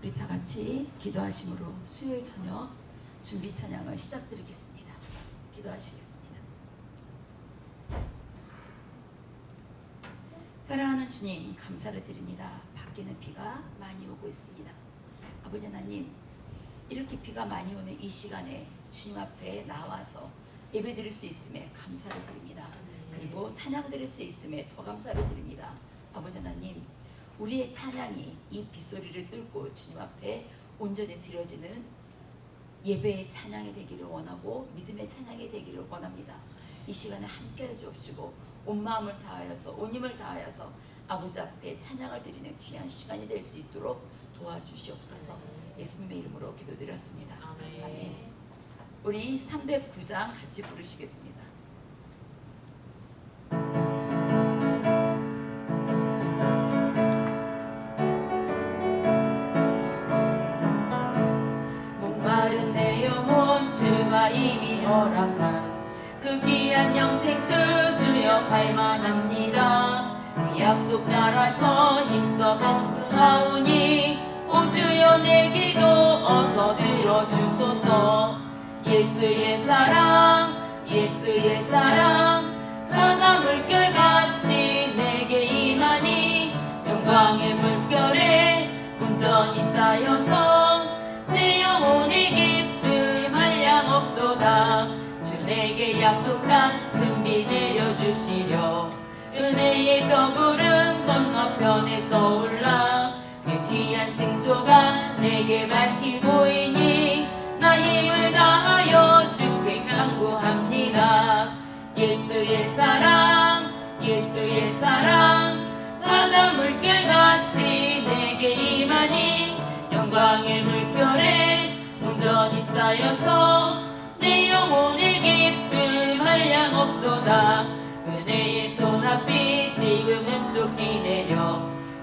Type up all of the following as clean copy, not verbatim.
우리 다 같이 기도하심으로 수요일 저녁 준비 찬양을 시작드리겠습니다. 기도하시겠습니다. 사랑하는 주님, 감사를 드립니다. 밖에는 비가 많이 오고 있습니다. 아버지 하나님, 이렇게 비가 많이 오는 이 시간에 주님 앞에 나와서 예배드릴 수 있음에 감사를 드립니다. 그리고 찬양 드릴 수 있음에 더 감사를 드립니다. 아버지 하나님, 우리의 찬양이 이 빗소리를 뚫고 주님 앞에 온전히 드려지는 예배의 찬양이 되기를 원하고 믿음의 찬양이 되기를 원합니다. 이 시간에 함께해 주옵시고 온 마음을 다하여서 온 힘을 다하여서 아버지 앞에 찬양을 드리는 귀한 시간이 될 수 있도록 도와주시옵소서. 예수님의 이름으로 기도드렸습니다. 아멘. 우리 309장 같이 부르시겠습니다. 목마른 내 영혼 주가 이미 허락한 그 귀한 영생수 주여 갈망합니다. 그 약속 나라서 힘써 간구하오니 오 주여 내 기도 어서 들어주소서. 예수의 사랑 예수의 사랑 바다 물결같이 내게 임하니 영광의 물결에 온전히 쌓여서 내 영혼의 기쁨 한량 없도다. 주 내게 약속한 큰 비 내려주시려 은혜의 저구름 건너편에 떠올라 그 귀한 징조가 내게 밝히 보이니 나 힘을 다하여 주께 간구합니다. 예수의 사랑 예수의 사랑 바다 물결같이 내게 임하니 영광의 물결에 온전히 쌓여서 내 영혼의 기쁨 한량 없도다. 은혜의 손앞이 지금은 쫓기 내려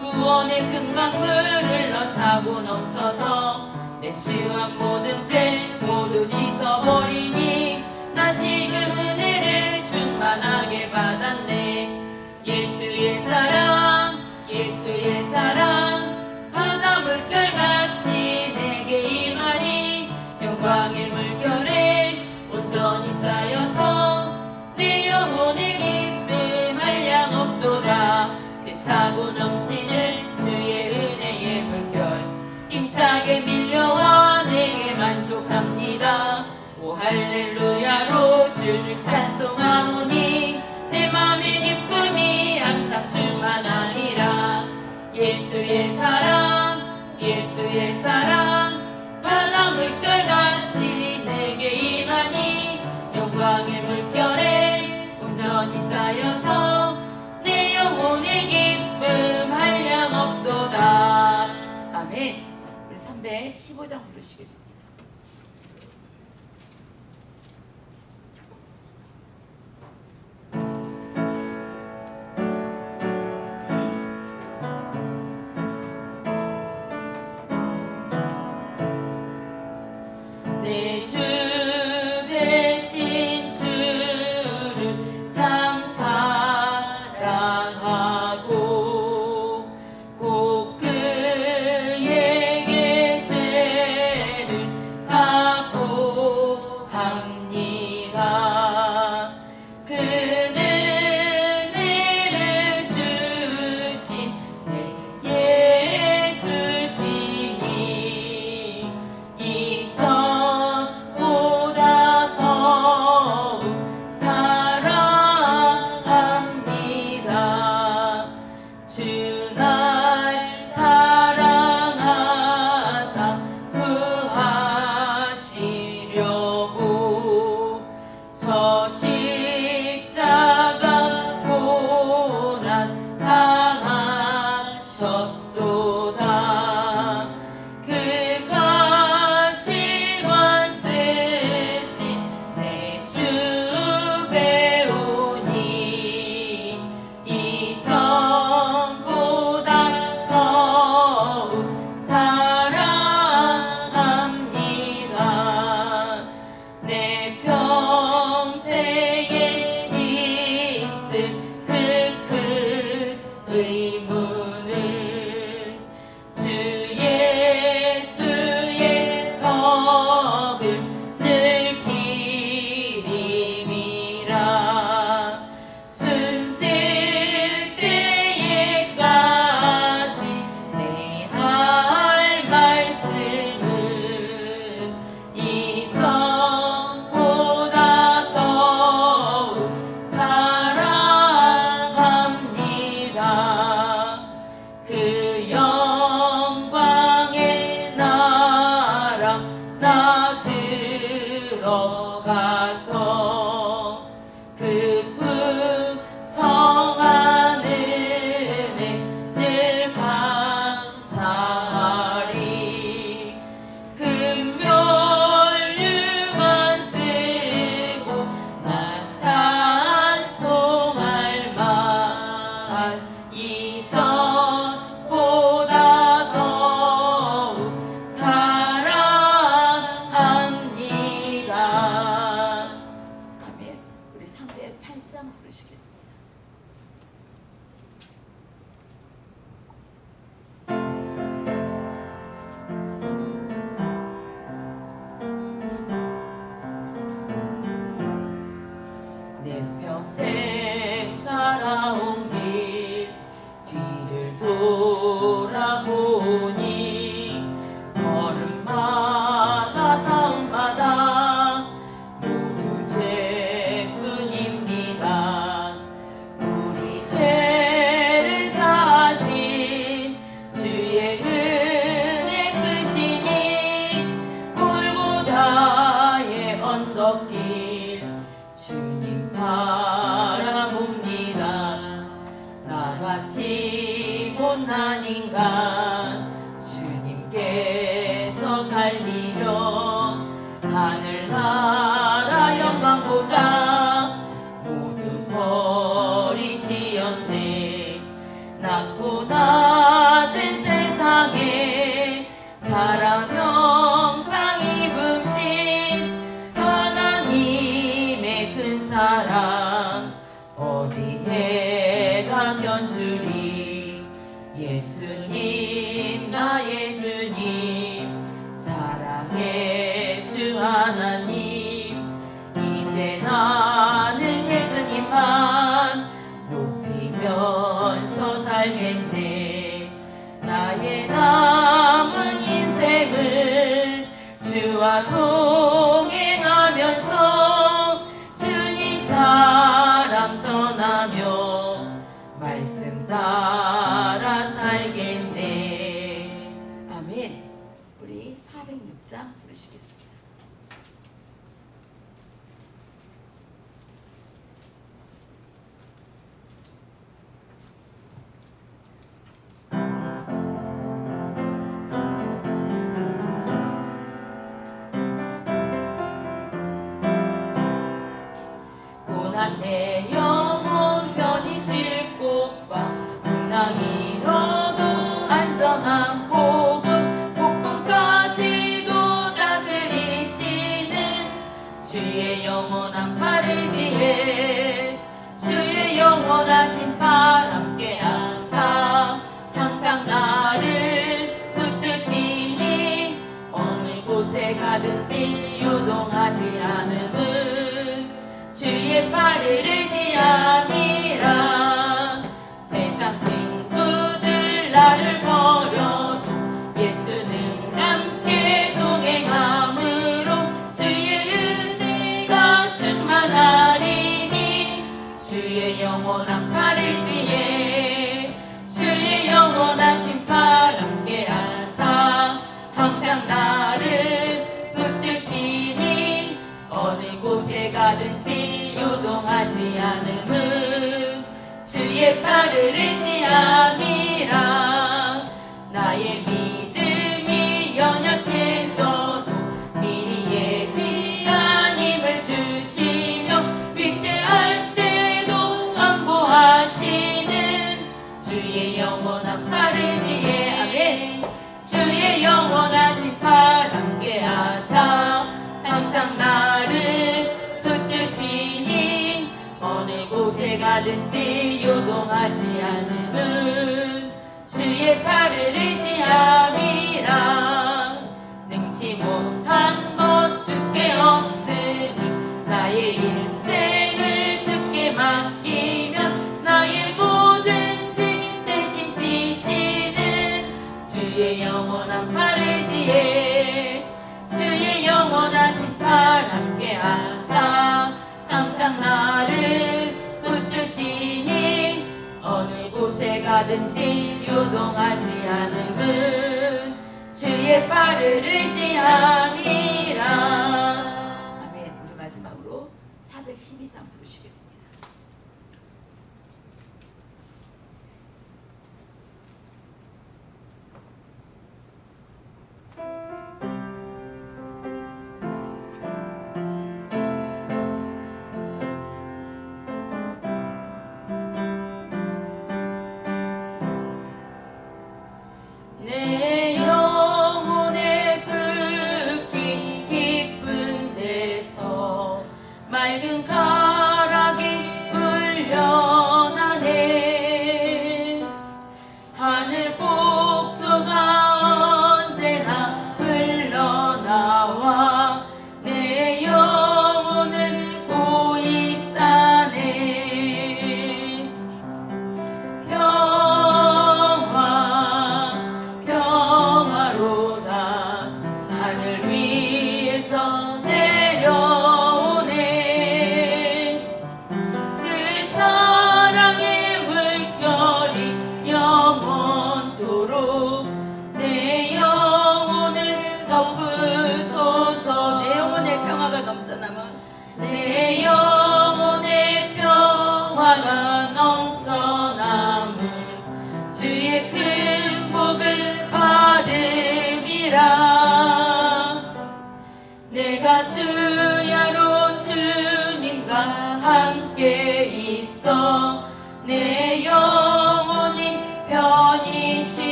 구원의 큰 강물 흘러차고 넘쳐서 내 죄악 모든 죄 모두 씻어버리니 나 지금 은혜를 충만하게 받았네. 예수의 사랑 예수의 사랑 바다 물결같이 내게 임하니 영광의 물결에 온전히 쌓여서 내 영혼의 기쁨 한량 없도다. 그 차고 넘치는 주의 은혜의 물결 힘차게 밀려와 내게 만족합니다. 오 할렐루야로 주를 찬송하오니 내 맘의 기쁨이 항상 충만하리라. 예수의 사랑 예수의 사랑 바다 물결같이 내게 임하니 영광의 물결에 온전히 쌓여서 내 영혼의 기쁨 한량 없도다. 아멘. 우리 315장 부르시겠습니다. 내 주 대신 주를 참 사랑하고 꼭 그에게 죄를 이전보다 더욱 사랑합니다. 아멘. 우리 308장 부르시겠습니다. 내 평생 살아온 길 뒤를 돌아보니 걸음마다 자음마다 모두 죄뿐입니다. 우리 죄를 사하신 주의 은혜 크시니 골고다의 언덕길 주님 바라봅니다. 나같이 못난 인간 주님께서 살리려 하늘나라 영광보좌 모두 버리시었네. 낮고 낮은 세상에 사랑 형상 입으신 하나님의 큰 사랑 어디에다 견주리. 예수님 나의 주님 사랑의 주 하나님 이제 나는 예수님만 높이면서 살겠네. 나의 남은 인생을 주와 동행하면서 주님 사랑 전하며 말씀 따라 살겠네. 아멘. 우리 406장 부르시겠습니다. 고난 내 영혼 편히 쉴 곳과 풍랑이 잃어도 안전한 복음 폭풍까지도 다스리시는 주의 영원한 바르지에 주의 영원하신 팔 함께 하사 항상 나를 붙드시니 어느 곳에 가든지 유동하지 않음은 주의 팔을 의지함이라. 세상 친구들 나를 버려도 예수는 함께 동행함으로 주의 은혜가 충만하리니 주의 영원한 팔 의지에 주의 영원하신 팔 함께 하사 항상 나를 붙드시니 어느 곳에 가든지 유동하지 않음은 주의 팔을 의지함이라. 나의 믿음이 연약해져도 미리 예비한 힘을 주시며 위태할 때도 안보하시는 주의 영원한 팔 의지에 아멘. 주의 영원하신 팔 함께 하사 항상 나를 붙드시니 어느 곳에 가든지 요동하지 않음은 주의 팔을 의지함이라. 능치 못한 것 주께 없으니 나의 일생을 주께 맡기면 나의 뭐든지 대신 지시는 주의 영원한 팔 의지에 주의 영원하신 팔 함께 하사 항상 나를 붙드시니 어느 곳에 가든지 요동하지 않음은 주의 팔을 의지함이라. 아멘. 우리 마지막으로 412장 부르시겠습니다.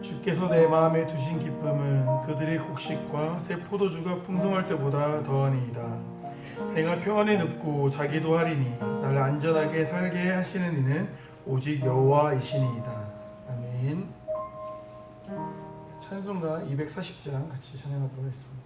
주께서 내 마음에 두신 기쁨은 그들의 곡식과 새 포도주가 풍성할 때보다 더하니이다. 내가 평안히 눕고 자기도 하리니 나를 안전하게 살게 하시는 이는 오직 여호와이시니이다. 아멘. 찬송가 240장 같이 찬양하도록 하겠습니다.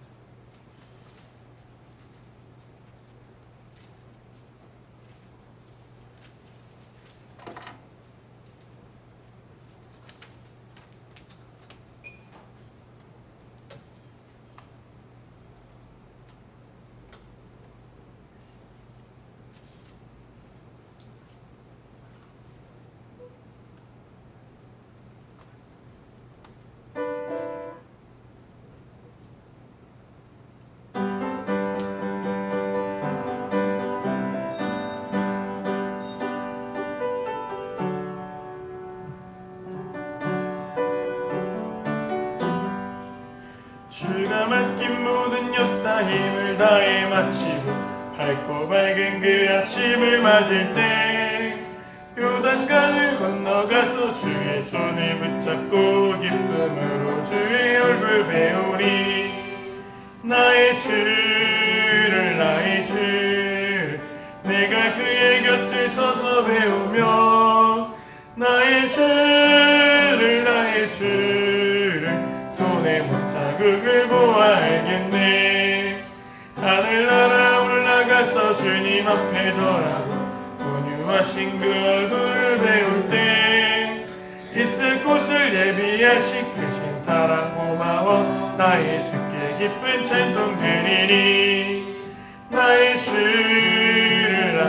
주가 맡긴 모든 역사 힘을 다해 마치고 밝고 밝은 그 아침을 맞을 때 요단강을 건너가서 주의 손을 붙잡고 기쁨으로 주의 얼굴 배우리. 나의 주를 나의 주를 내가 그의 곁에 서서 배우며 나의 주를 손에 못 자국을 보아 알겠네. 하늘나라 올라가서 주님 앞에 절하고 온유하신 그 얼굴을 배울 때 있을 곳을 예비하신 크신 사랑 고마워 나의 주께 기쁜 찬송 드리리. 나의 주를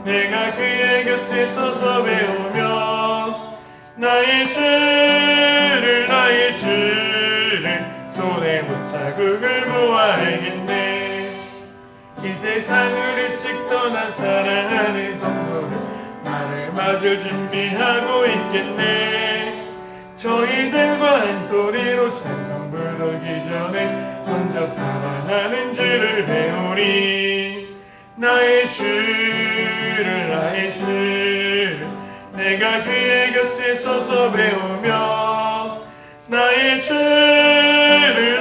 내가 그의 곁에 서서 배우며 나의 주를 손에 못 자국을 보아 알겠네. 이 세상을 일찍 떠난 사랑하는 성도들 나를 맞을 준비하고 있겠네. 저희들과 한 소리로 찬송 부르기 전에 먼저 사랑하는 주를 배우리. 나의 주를 내가 그의 곁에 서서 배우며 나의 주를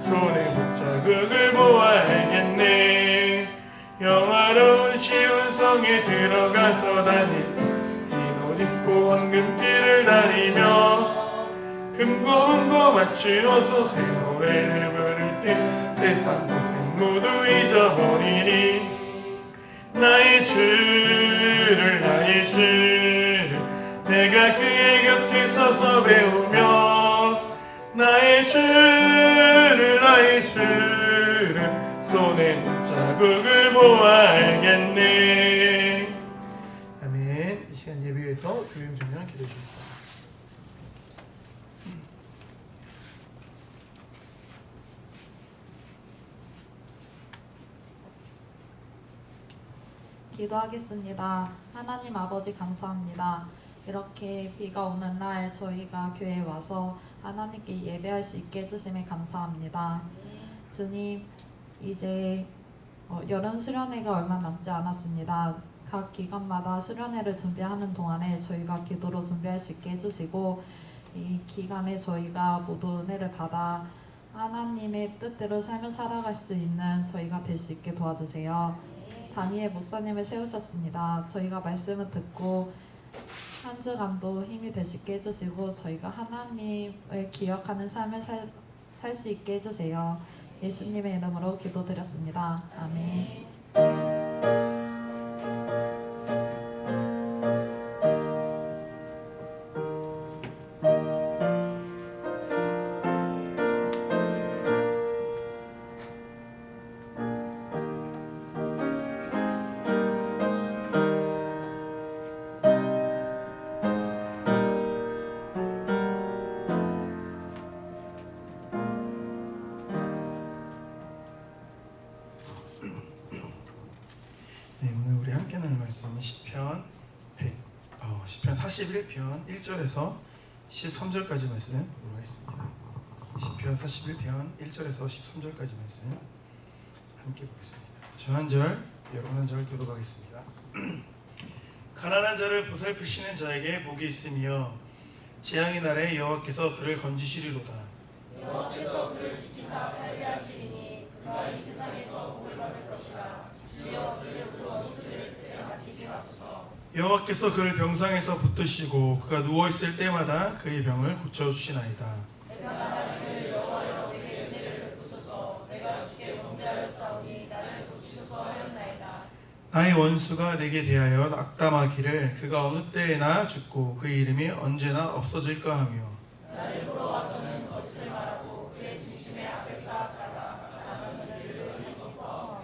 손에 못 자국을 보아 알겠네. 영화로운 시온 성에 들어가서 다닐 흰 옷 입고 황금길을 다니며 금고 은고 맞추어서 새 노래를 부를 때 세상 고생 모두 잊어버리니. 나의 주를 내가 그의 곁에 서서 배우며 나의 주를 손에 못 자국을 보아 알겠네. 아멘. 이 시간 예배에서 주임 정령 기도해 주십시오. 기도하겠습니다. 하나님 아버지 감사합니다. 이렇게 비가 오는 날 저희가 교회에 와서 하나님께 예배할 수 있게 해주심에 감사합니다. 주님, 이제 여름 수련회가 얼마 남지 않았습니다. 각 기관마다 수련회를 준비하는 동안에 저희가 기도로 준비할 수 있게 해주시고 이 기간에 저희가 모두 은혜를 받아 하나님의 뜻대로 삶을 살아갈 수 있는 저희가 될 수 있게 도와주세요. 다니엘 목사님을 세우셨습니다. 저희가 말씀을 듣고 한 주간도 힘이 될 수 있게 해주시고 저희가 하나님을 기억하는 삶을 살 수 있게 해주세요. 예수님의 이름으로 기도드렸습니다. 아멘. 네, 오늘 우리 함께 나눌 말씀은 시편 41편 1절에서 13절까지 말씀 보도록 하겠습니다. 시편 41편 1절에서 13절까지 말씀 함께 보겠습니다. 저 한 절, 여러분 한 절 교독하겠습니다. 가난한 자를 보살피시는 자에게 복이 있으며 재앙의 날에 여호와께서 그를 건지시리로다. 여호와께서 그를 지키사 살게 하시리니 그가 이 세상에서 복을 받을 것이라. 주여 그를 그 원수들의 뜻에 맡기지 마소서. 여호와께서 그를 병상에서 붙드시고 그가 누워 있을 때마다 그의 병을 고쳐 주시나이다. 내가 말하기를 여호와여 내게 은혜를 베푸소서. 내가 주께 범죄하였사오니 나를 고치소서 하였나이다. 나의 원수가 내게 대하여 악담하기를 그가 어느 때나 죽고 그의 이름이 언제나 없어질까 하며 나를 보러 와서는 거짓을 말하고 그의 중심에 악을 쌓았다가 자선을 이루어지소서.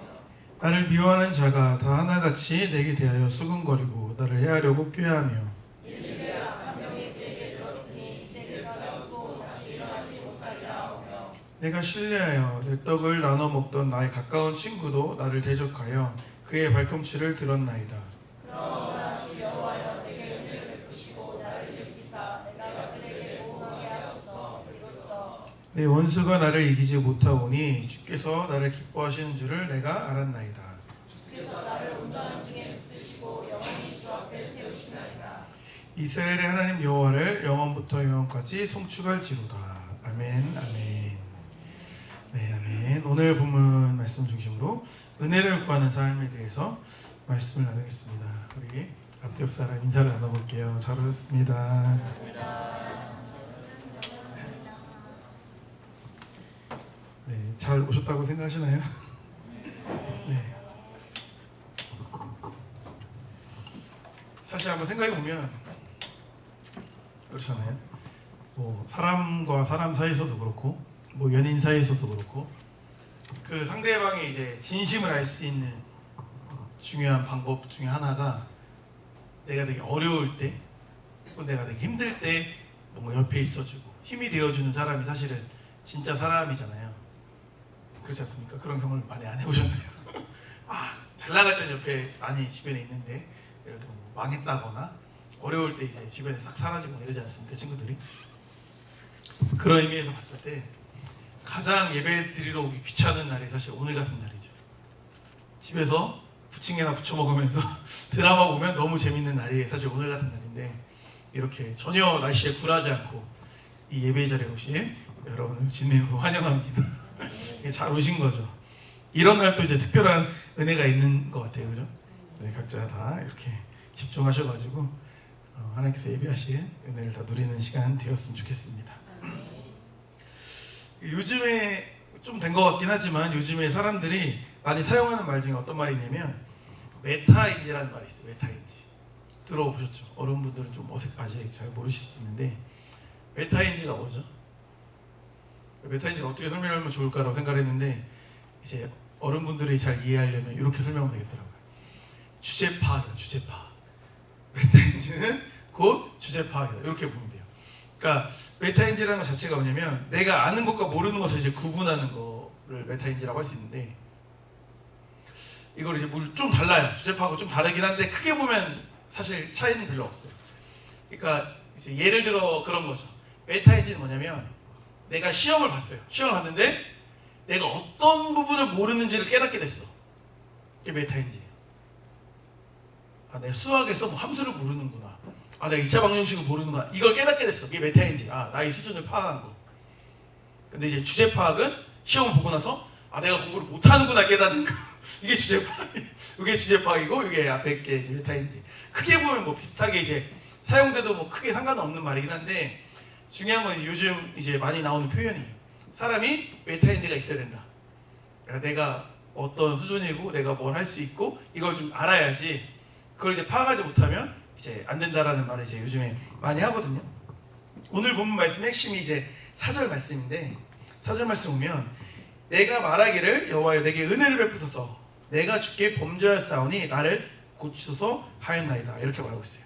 나를 미워하는 자가 다 하나같이 내게 대하여 수근거리고 나를 해하려고 꾀하며 일일이 악한 병이 그에게 들었으니 이제 그가 결코 다시 일어나지 못하리라 하며 내가 신뢰하여 내 떡을 나눠 먹던 나의 가까운 친구도 나를 대적하여 그의 발꿈치를 들었나이다. 그러나 주 여호와여 내게 은혜를 베푸시고 나를 일으키사 내가 그들에게 보호하게 하소서. 이로써 내 원수가 나를 이기지 못하오니 주께서 나를 기뻐하시는 줄을 내가 알았나이다. 주께서 나를 온전한 중에 붙드시고 영원히 주 앞에 세우시나이다. 이스라엘의 하나님 여호와를 영원부터 영원까지 송축할지로다. 아멘. 아멘. 네, 아멘. 오늘 본문 말씀 중심으로 은혜를 구하는 삶에 대해서 말씀을 나누겠습니다. 우리 앞뒤 옆 사람 인사를 나눠볼게요. 잘 오셨습니다. 네, 잘 오셨다고 생각하시나요? 네. 사실 한번 생각해 보면 그렇잖아요. 뭐 사람과 사람 사이에서도 그렇고, 뭐 연인 사이에서도 그렇고, 그 상대방의 이제 진심을 알 수 있는 중요한 방법 중에 하나가 내가 되게 어려울 때, 혹은 내가 되게 힘들 때 뭔가 옆에 있어주고 힘이 되어주는 사람이 사실은 진짜 사람이잖아요. 그렇지 않습니까? 그런 경험을 많이 안 해보셨나요? 잘 나갈 땐 옆에 많이 주변에 있는데 예를 들어 뭐 망했다거나 어려울 때 이제 주변에 싹 사라지고 이러지 않습니까? 친구들이. 그런 의미에서 봤을 때 가장 예배 드리러 오기 귀찮은 날이 사실 오늘 같은 날이죠. 집에서 부침개나 부쳐 먹으면서 드라마 보면 너무 재밌는 날이 사실 오늘 같은 날인데, 이렇게 전혀 날씨에 굴하지 않고 이 예배 자리에 오신 여러분을 주님으로 환영합니다. 잘 오신 거죠. 이런 날 또 이제 특별한 은혜가 있는 것 같아요, 그죠? 네, 각자 다 이렇게 집중하셔가지고 하나님께서 예배하신 은혜를 다 누리는 시간 되었으면 좋겠습니다. 요즘에 좀 된 것 같긴 하지만 요즘에 사람들이 많이 사용하는 말 중에 어떤 말이 있냐면 메타인지라는 말이 있어요. 메타인지 들어보셨죠? 어른분들은 좀 아직 잘 모르실 수 있는데 메타인지가 뭐죠? 메타인지를 어떻게 설명하면 좋을까라고 생각을 했는데 이제 어른분들이 잘 이해하려면 이렇게 설명하면 되겠더라고요. 주제 파악이다. 주제 파악. 메타인지는 곧 주제 파악이다. 이렇게 보면 돼요. 그러니까 메타인지라는 것 자체가 뭐냐면 내가 아는 것과 모르는 것을 이제 구분하는 거를 메타인지라고 할 수 있는데, 이걸 이제 좀 달라요. 주제 파악하고 좀 다르긴 한데 크게 보면 사실 차이는 별로 없어요. 그러니까 이제 예를 들어 그런 거죠. 메타인지는 뭐냐면 내가 시험을 봤어요. 시험을 봤는데 내가 어떤 부분을 모르는지를 깨닫게 됐어. 그게 메타인지예요. 내가 수학에서 뭐 함수를 모르는구나. 내가 2차 방정식을 모르는구나. 이걸 깨닫게 됐어. 그게 메타인지. 나의 수준을 파악한 거. 근데 이제 주제 파악은 시험을 보고 나서 내가 공부를 못하는구나 깨닫는 거. 이게 주제 파악이에요. 이게 주제 파악이고 이게 앞에 게 이제 메타인지. 크게 보면 뭐 비슷하게 이제 사용돼도 뭐 크게 상관없는 말이긴 한데, 중요한 건 요즘 이제 많이 나오는 표현이에요. 사람이 메타인지가 있어야 된다. 그러니까 내가 어떤 수준이고 내가 뭘 할 수 있고 이걸 좀 알아야지, 그걸 이제 파악하지 못하면 이제 안 된다라는 말을 이제 요즘에 많이 하거든요. 오늘 본문 말씀의 핵심이 이제 4절 말씀인데, 4절 말씀 보면 내가 말하기를 여호와여 내게 은혜를 베푸소서 내가 주께 범죄하였사오니 나를 고치소서 하였나이다. 이렇게 말하고 있어요.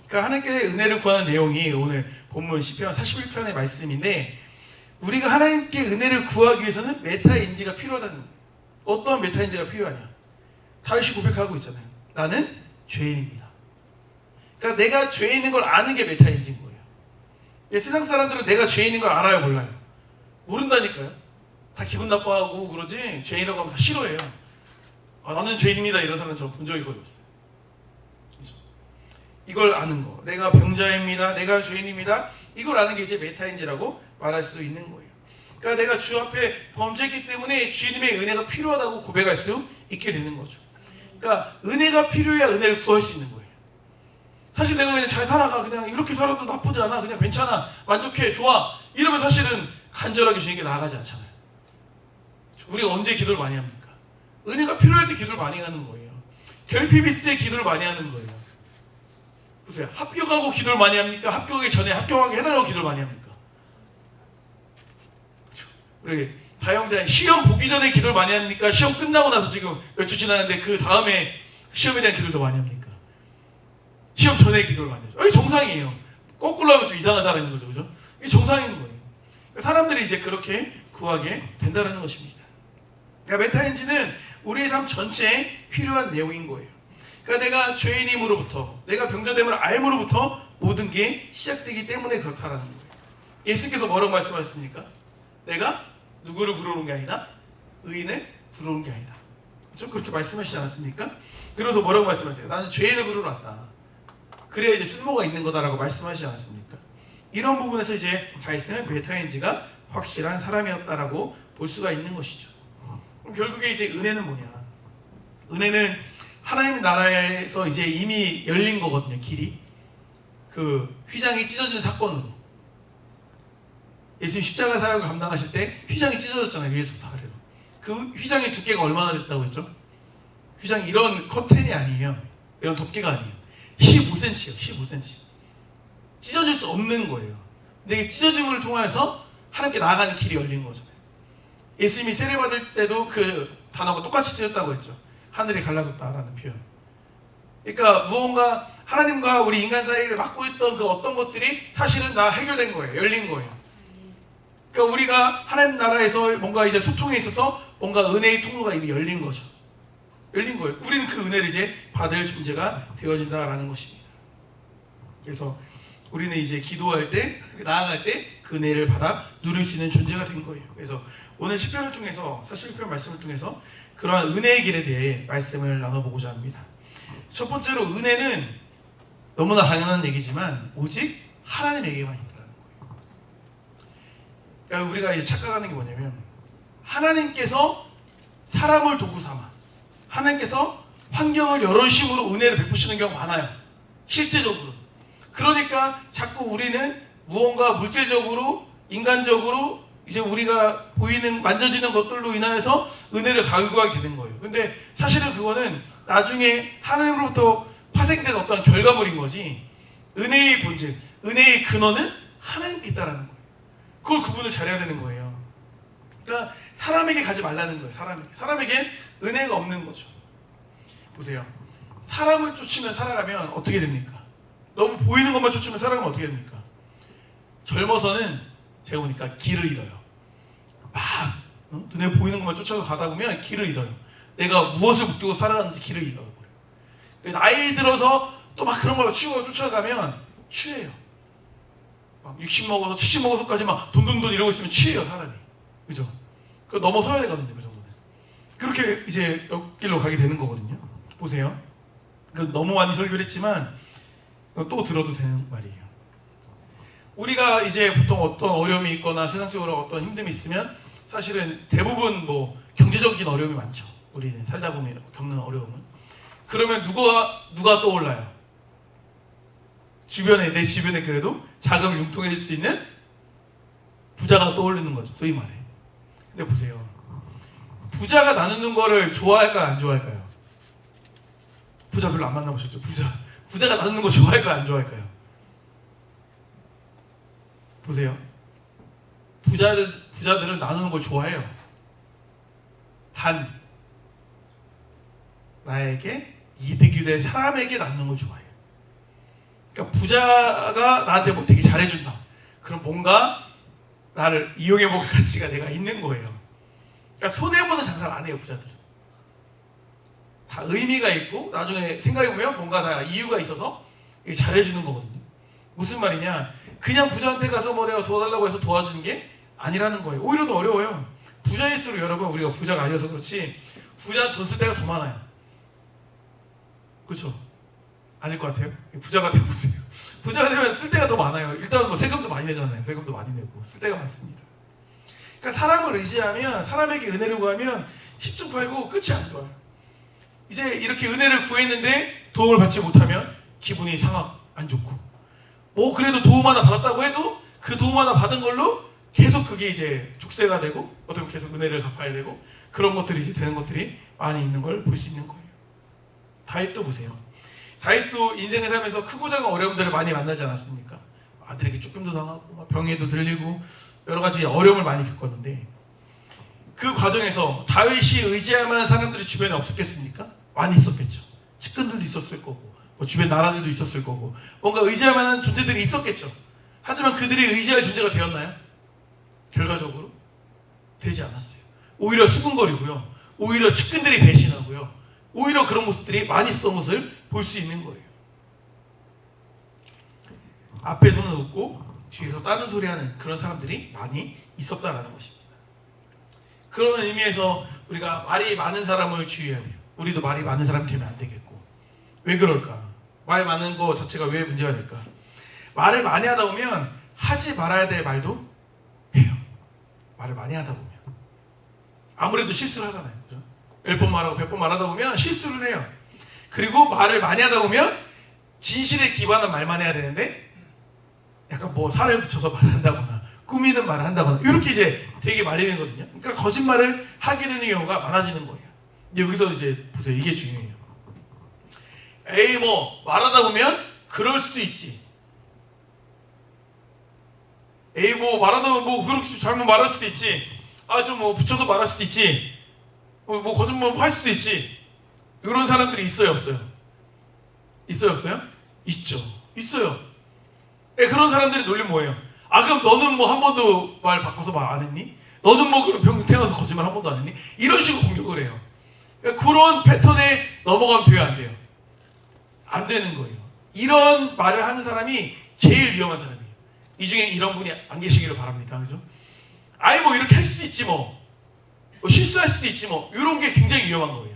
그러니까 하나님께 은혜를 구하는 내용이 오늘 본문 시편 41편의 말씀인데, 우리가 하나님께 은혜를 구하기 위해서는 메타인지가 필요하다는 거예요. 어떤 메타인지가 필요하냐? 다윗이 고백하고 있잖아요. 나는 죄인입니다. 그러니까 내가 죄인인 걸 아는 게 메타인지인 거예요. 세상 사람들은 내가 죄인인 걸 알아요, 몰라요? 모른다니까요. 다 기분 나빠하고 그러지 죄인이라고 하면 다 싫어해요. 나는 죄인입니다 이런 사람 저 본 적이 거의 없어요. 그렇죠? 이걸 아는 거, 내가 병자입니다, 내가 죄인입니다, 이걸 아는 게 이제 메타인지라고 말할 수 있는 거예요. 그러니까 내가 주 앞에 범죄했기 때문에 주님의 은혜가 필요하다고 고백할 수 있게 되는 거죠. 그러니까 은혜가 필요해야 은혜를 구할 수 있는 거예요. 사실 내가 그냥 잘 살아가, 그냥 이렇게 살아도 나쁘지 않아, 그냥 괜찮아, 만족해, 좋아, 이러면 사실은 간절하게 주님께 나아가지 않잖아요. 우리가 언제 기도를 많이 합니까? 은혜가 필요할 때 기도를 많이 하는 거예요. 결핍 있을 때 기도를 많이 하는 거예요. 보세요. 합격하고 기도를 많이 합니까? 합격하기 전에 합격하게 해달라고 기도를 많이 합니까? 그렇죠? 우리 다영자님 시험 보기 전에 기도를 많이 합니까? 시험 끝나고 나서 지금 몇 주 지났는데 그 다음에 시험에 대한 기도를 더 많이 합니까? 시험 전에 기도를 많이 하죠. 이게 정상이에요. 거꾸로 하면 좀 이상한 사람인 거죠. 그죠? 이게 정상인 거예요. 사람들이 이제 그렇게 구하게 된다는 것입니다. 그러니까 메타인지는 우리의 삶 전체에 필요한 내용인 거예요. 그러니까 내가 죄인임으로부터, 내가 병자됨을 알므로부터 모든 게 시작되기 때문에 그렇다라는 거예요. 예수님께서 뭐라고 말씀하셨습니까? 내가 누구를 부르는 게 아니다? 의인을 부르는 게 아니다. 그렇죠? 그렇게 말씀하시지 않았습니까? 그래서 뭐라고 말씀하세요? 나는 죄인을 부르러 왔다. 그래야 이제 쓸모가 있는 거다라고 말씀하시지 않았습니까? 이런 부분에서 이제 다윗은 메타인지가 확실한 사람이었다라고 볼 수가 있는 것이죠. 그럼 결국에 이제 은혜는 뭐냐? 은혜는 하나님 나라에서 이제 이미 열린 거거든요. 길이. 그 휘장이 찢어진 사건으로. 예수님 십자가 사역을 감당하실 때 휘장이 찢어졌잖아요. 위에서부터 아래로. 그 휘장의 두께가 얼마나 됐다고 했죠? 휘장이 이런 커튼이 아니에요. 이런 덮개가 아니에요. 15cm예요. 15cm. 찢어질 수 없는 거예요. 근데 이 찢어짐을 통해서 하나님께 나아가는 길이 열린 거잖아요. 예수님이 세례받을 때도 그 단어가 똑같이 쓰였다고 했죠. 하늘이 갈라졌다라는 표현. 그러니까 무언가 하나님과 우리 인간 사이를 막고 있던 그 어떤 것들이 사실은 다 해결된 거예요. 열린 거예요. 그러니까 우리가 하나님 나라에서 뭔가 이제 소통에 있어서 뭔가 은혜의 통로가 이미 열린 거죠. 열린 거예요. 우리는 그 은혜를 이제 받을 존재가 되어진다라는 것입니다. 그래서 우리는 이제 기도할 때, 나아갈 때 그 은혜를 받아 누릴 수 있는 존재가 된 거예요. 그래서 오늘 시편을 통해서, 사실 시편 말씀을 통해서 그러한 은혜의 길에 대해 말씀을 나눠보고자 합니다. 첫 번째로 은혜는 너무나 당연한 얘기지만 오직 하나님에게만 있다는 거예요. 그러니까 우리가 이제 착각하는 게 뭐냐면 하나님께서 사람을 도구 삼아 하나님께서 환경을 열어주심으로 은혜를 베푸시는 경우가 많아요. 실제적으로. 그러니까 자꾸 우리는 무언가 물질적으로, 인간적으로 이제 우리가 보이는, 만져지는 것들로 인하여서 은혜를 갈구하게 되는 거예요. 근데 사실은 그거는 나중에 하나님으로부터 파생된 어떤 결과물인 거지, 은혜의 본질, 은혜의 근원은 하나님께 있다라는 거예요. 그걸 구분을 잘해야 되는 거예요. 그러니까 사람에게 가지 말라는 거예요. 사람에게 은혜가 없는 거죠. 보세요. 사람을 쫓으면 살아가면 어떻게 됩니까? 너무 보이는 것만 쫓으면 살아가면 어떻게 됩니까? 젊어서는 제가 보니까 길을 잃어요. 막 눈에 보이는 것만 쫓아서 가다 보면 길을 잃어요. 내가 무엇을 목적으로 살아가는지 길을 잃어버려요. 나이 들어서 또 막 그런 걸 치고 쫓아가면 취해요. 막 60 먹어서 70 먹어서까지 막 돈 이러고 있으면 취해요, 사람이. 그죠? 그거 넘어서야 되거든요, 그 정도는. 그렇게 이제 옆길로 가게 되는 거거든요. 보세요. 너무 많이 설교를 했지만 또 들어도 되는 말이에요. 우리가 이제 보통 어떤 어려움이 있거나 세상적으로 어떤 힘듦이 있으면 사실은 대부분 뭐 경제적인 어려움이 많죠. 우리는 살다 보면 겪는 어려움은. 그러면 누가 떠올라요? 내 주변에 그래도 자금을 융통해줄 수 있는 부자가 떠오르는 거죠. 소위 말해. 근데 보세요. 부자가 나누는 거를 좋아할까요? 안 좋아할까요? 부자 별로 안 만나보셨죠? 부자가 나누는 거 좋아할까요? 안 좋아할까요? 보세요. 부자들은 나누는 걸 좋아해요. 단 나에게 이득이 될 사람에게 나누는 걸 좋아해요. 그러니까 부자가 나한테 뭐 되게 잘해준다. 그럼 뭔가 나를 이용해먹을 가치가 내가 있는 거예요. 그러니까 손해보는 장사를 안 해요, 부자들은. 다 의미가 있고 나중에 생각해보면 뭔가 다 이유가 있어서 잘해주는 거거든요. 무슨 말이냐, 그냥 부자한테 가서 뭐 내가 도와달라고 해서 도와주는 게 아니라는 거예요. 오히려 더 어려워요. 부자일수록 여러분, 우리가 부자가 아니어서 그렇지 부자는 돈 쓸 때가 더 많아요. 그렇죠? 아닐 것 같아요? 부자가 되보세요. 부자가 되면 쓸 때가 더 많아요. 일단 뭐 세금도 많이 내잖아요. 세금도 많이 내고 쓸 때가 많습니다. 그러니까 사람을 의지하면, 사람에게 은혜를 구하면 10중 8구 끝이 안 좋아요. 이제 이렇게 은혜를 구했는데 도움을 받지 못하면 기분이 상하고 안 좋고, 뭐 그래도 도움 하나 받았다고 해도 그 도움 하나 받은 걸로 계속 그게 이제 족쇄가 되고 어떻게 계속 은혜를 갚아야 되고, 그런 것들이 이제 되는 것들이 많이 있는 걸 볼 수 있는 거예요. 다윗도 보세요. 다윗도 인생을 살면서 크고 작은 어려움들을 많이 만나지 않았습니까? 아들에게 쫓김도 당하고 병에도 들리고 여러 가지 어려움을 많이 겪었는데, 그 과정에서 다윗이 의지할 만한 사람들이 주변에 없었겠습니까? 많이 있었겠죠. 측근들도 있었을 거고, 뭐 주변 나라들도 있었을 거고, 뭔가 의지할 만한 존재들이 있었겠죠. 하지만 그들이 의지할 존재가 되었나요? 결과적으로 되지 않았어요. 오히려 수군거리고요, 오히려 측근들이 배신하고요, 오히려 그런 모습들이 많이 있었던 것을 볼 수 있는 거예요. 앞에서는 웃고 뒤에서 다른 소리하는 그런 사람들이 많이 있었다라는 것입니다. 그런 의미에서 우리가 말이 많은 사람을 주의해야 돼요. 우리도 말이 많은 사람이 되면 안 되겠고. 왜 그럴까? 말 많은 거 자체가 왜 문제가 될까? 말을 많이 하다 보면 하지 말아야 될 말도 해요. 말을 많이 하다 보면 아무래도 실수를 하잖아요. 그죠? 10번 말하고 100번 말하다 보면 실수를 해요. 그리고 말을 많이 하다 보면 진실에 기반한 말만 해야 되는데 약간 뭐 살을 붙여서 말한다거나 꾸미는 말을 한다거나 이렇게 이제 되게 말이 되거든요. 그러니까 거짓말을 하게 되는 경우가 많아지는 거예요. 근데 여기서 이제 보세요. 이게 중요해요. 에이 뭐 말하다 보면 그럴 수도 있지. 에이 뭐 말하다 보면 뭐 그렇게 잘못 말할 수도 있지. 아 좀 뭐 붙여서 말할 수도 있지. 뭐 거짓말 할 수도 있지. 이런 사람들이 있어요, 없어요? 있어요, 없어요? 있죠. 있어요. 그런 사람들이 논리 뭐예요? 아 그럼 너는 뭐 한 번도 말 바꿔서 말 안 했니? 너는 뭐 그럼 평생 태어나서 거짓말 한 번도 안 했니? 이런 식으로 공격을 해요. 그러니까 그런 패턴에 넘어가면 돼요, 안 돼요? 안 되는 거예요. 이런 말을 하는 사람이 제일 위험한 사람이에요. 이 중에 이런 분이 안 계시기를 바랍니다. 그죠? 아니 뭐 이렇게 할 수도 있지 뭐 실수할 수도 있지 뭐 이런 게 굉장히 위험한 거예요.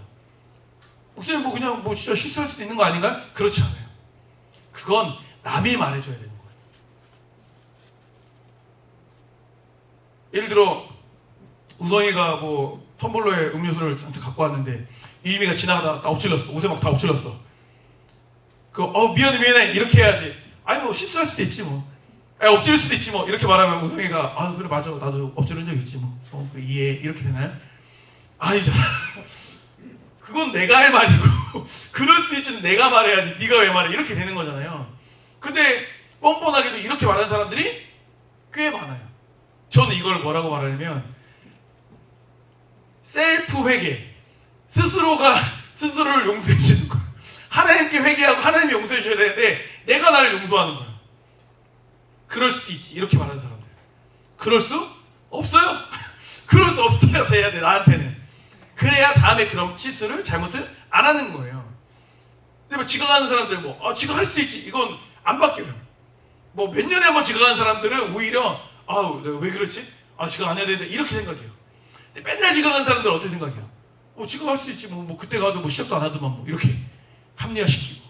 목사님 뭐 그냥 뭐 진짜 실수할 수도 있는 거 아닌가? 그렇지 않아요. 그건 남이 말해줘야 되는 거예요. 예를 들어 우성이가 뭐 텀블러에 음료수를 저한테 갖고 왔는데 이미가 지나가다가 다 엎질렀어. 옷에 막 다 엎질렀어. 미안해 이렇게 해야지. 아니 뭐 실수할 수도 있지 뭐. 엎질 수도 있지 뭐. 이렇게 말하면 우성이가 아 그래 맞아 나도 엎질른 적 있지 뭐. 이해 이렇게 되나요? 아니잖아. 그건 내가 할 말이고 그럴 수 있지는 내가 말해야지 네가 왜 말해 이렇게 되는 거잖아요. 근데 뻔뻔하게도 이렇게 말하는 사람들이 꽤 많아요. 저는 이걸 뭐라고 말하냐면 셀프 회개, 스스로가 스스로를 용서해 주는 거예요. 하나님께 회개하고 하나님이 용서해 줘야 되는데 내가 나를 용서하는 거예요. 그럴 수도 있지 이렇게 말하는 사람들. 그럴 수 없어요. 그럴 수 없어요. 돼야 돼 나한테는. 그래야 다음에 그런 실수를 잘못을 안 하는 거예요. 근데 뭐 지각하는 사람들 지각할 수도 있지. 이건 안 바뀌어요. 뭐 몇 년에 한 번 지각하는 사람들은 오히려 내가 왜 그렇지? 지각 안 해야 되는데 이렇게 생각해요. 근데 맨날 지각하는 사람들은 어떻게 생각해요? 지각할 수 있지 뭐 그때 가도 뭐 시작도 안 하더만 뭐 이렇게 합리화시키고.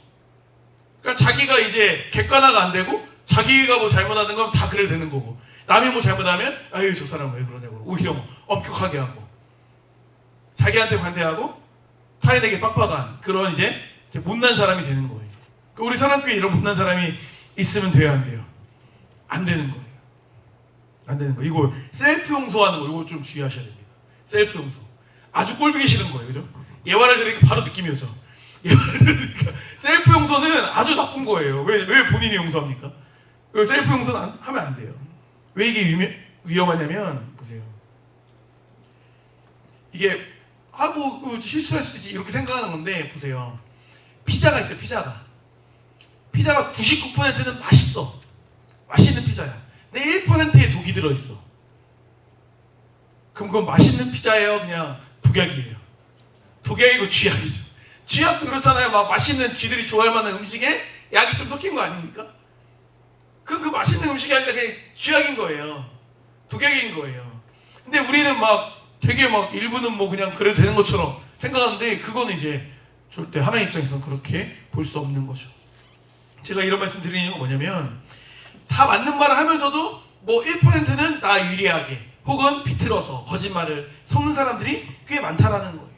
그러니까 자기가 이제 객관화가 안 되고 자기가 뭐 잘못하는 건 다 그래도 되는 거고 남이 뭐 잘못하면 아유 저 사람 왜 그러냐고 오히려 뭐 엄격하게 하고 자기한테 반대하고 타인에게 빡빡한 그런 이제 못난 사람이 되는 거예요. 그러니까 우리 사람끼리 이런 못난 사람이 있으면 돼요, 안 돼요? 안 되는 거예요. 안 되는 거예요. 이거 셀프 용서하는 거 이거 좀 주의하셔야 됩니다. 셀프 용서. 아주 꼴보기 싫은 거예요, 그죠? 예화를 들으니까 바로 느낌이 오죠. 예화를 들으니까 셀프 용서는 아주 나쁜 거예요. 왜 본인이 용서합니까? 셀프 용서는 하면 안 돼요. 왜 이게 위험하냐면 보세요. 이게 실수할 수 있지 이렇게 생각하는 건데 보세요. 피자가 있어요. 피자가 99%는 맛있어. 맛있는 피자야. 근데 1%의 독이 들어있어. 그럼 그건 맛있는 피자예요? 그냥 독약이에요? 독약이고 쥐약이죠. 쥐약도 그렇잖아요. 막 맛있는 쥐들이 좋아할 만한 음식에 약이 좀 섞인 거 아닙니까? 그럼 그 맛있는 음식이 아니라 그냥 쥐약인 거예요. 독약인 거예요. 근데 우리는 막 되게 막 일부는 뭐 그냥 그래도 되는 것처럼 생각하는데 그거는 이제 절대 하나님 입장에서는 그렇게 볼 수 없는 거죠. 제가 이런 말씀 드리는 이유가 뭐냐면 다 맞는 말을 하면서도 뭐 1%는 나 유리하게 혹은 비틀어서 거짓말을 섞는 사람들이 꽤 많다라는 거예요.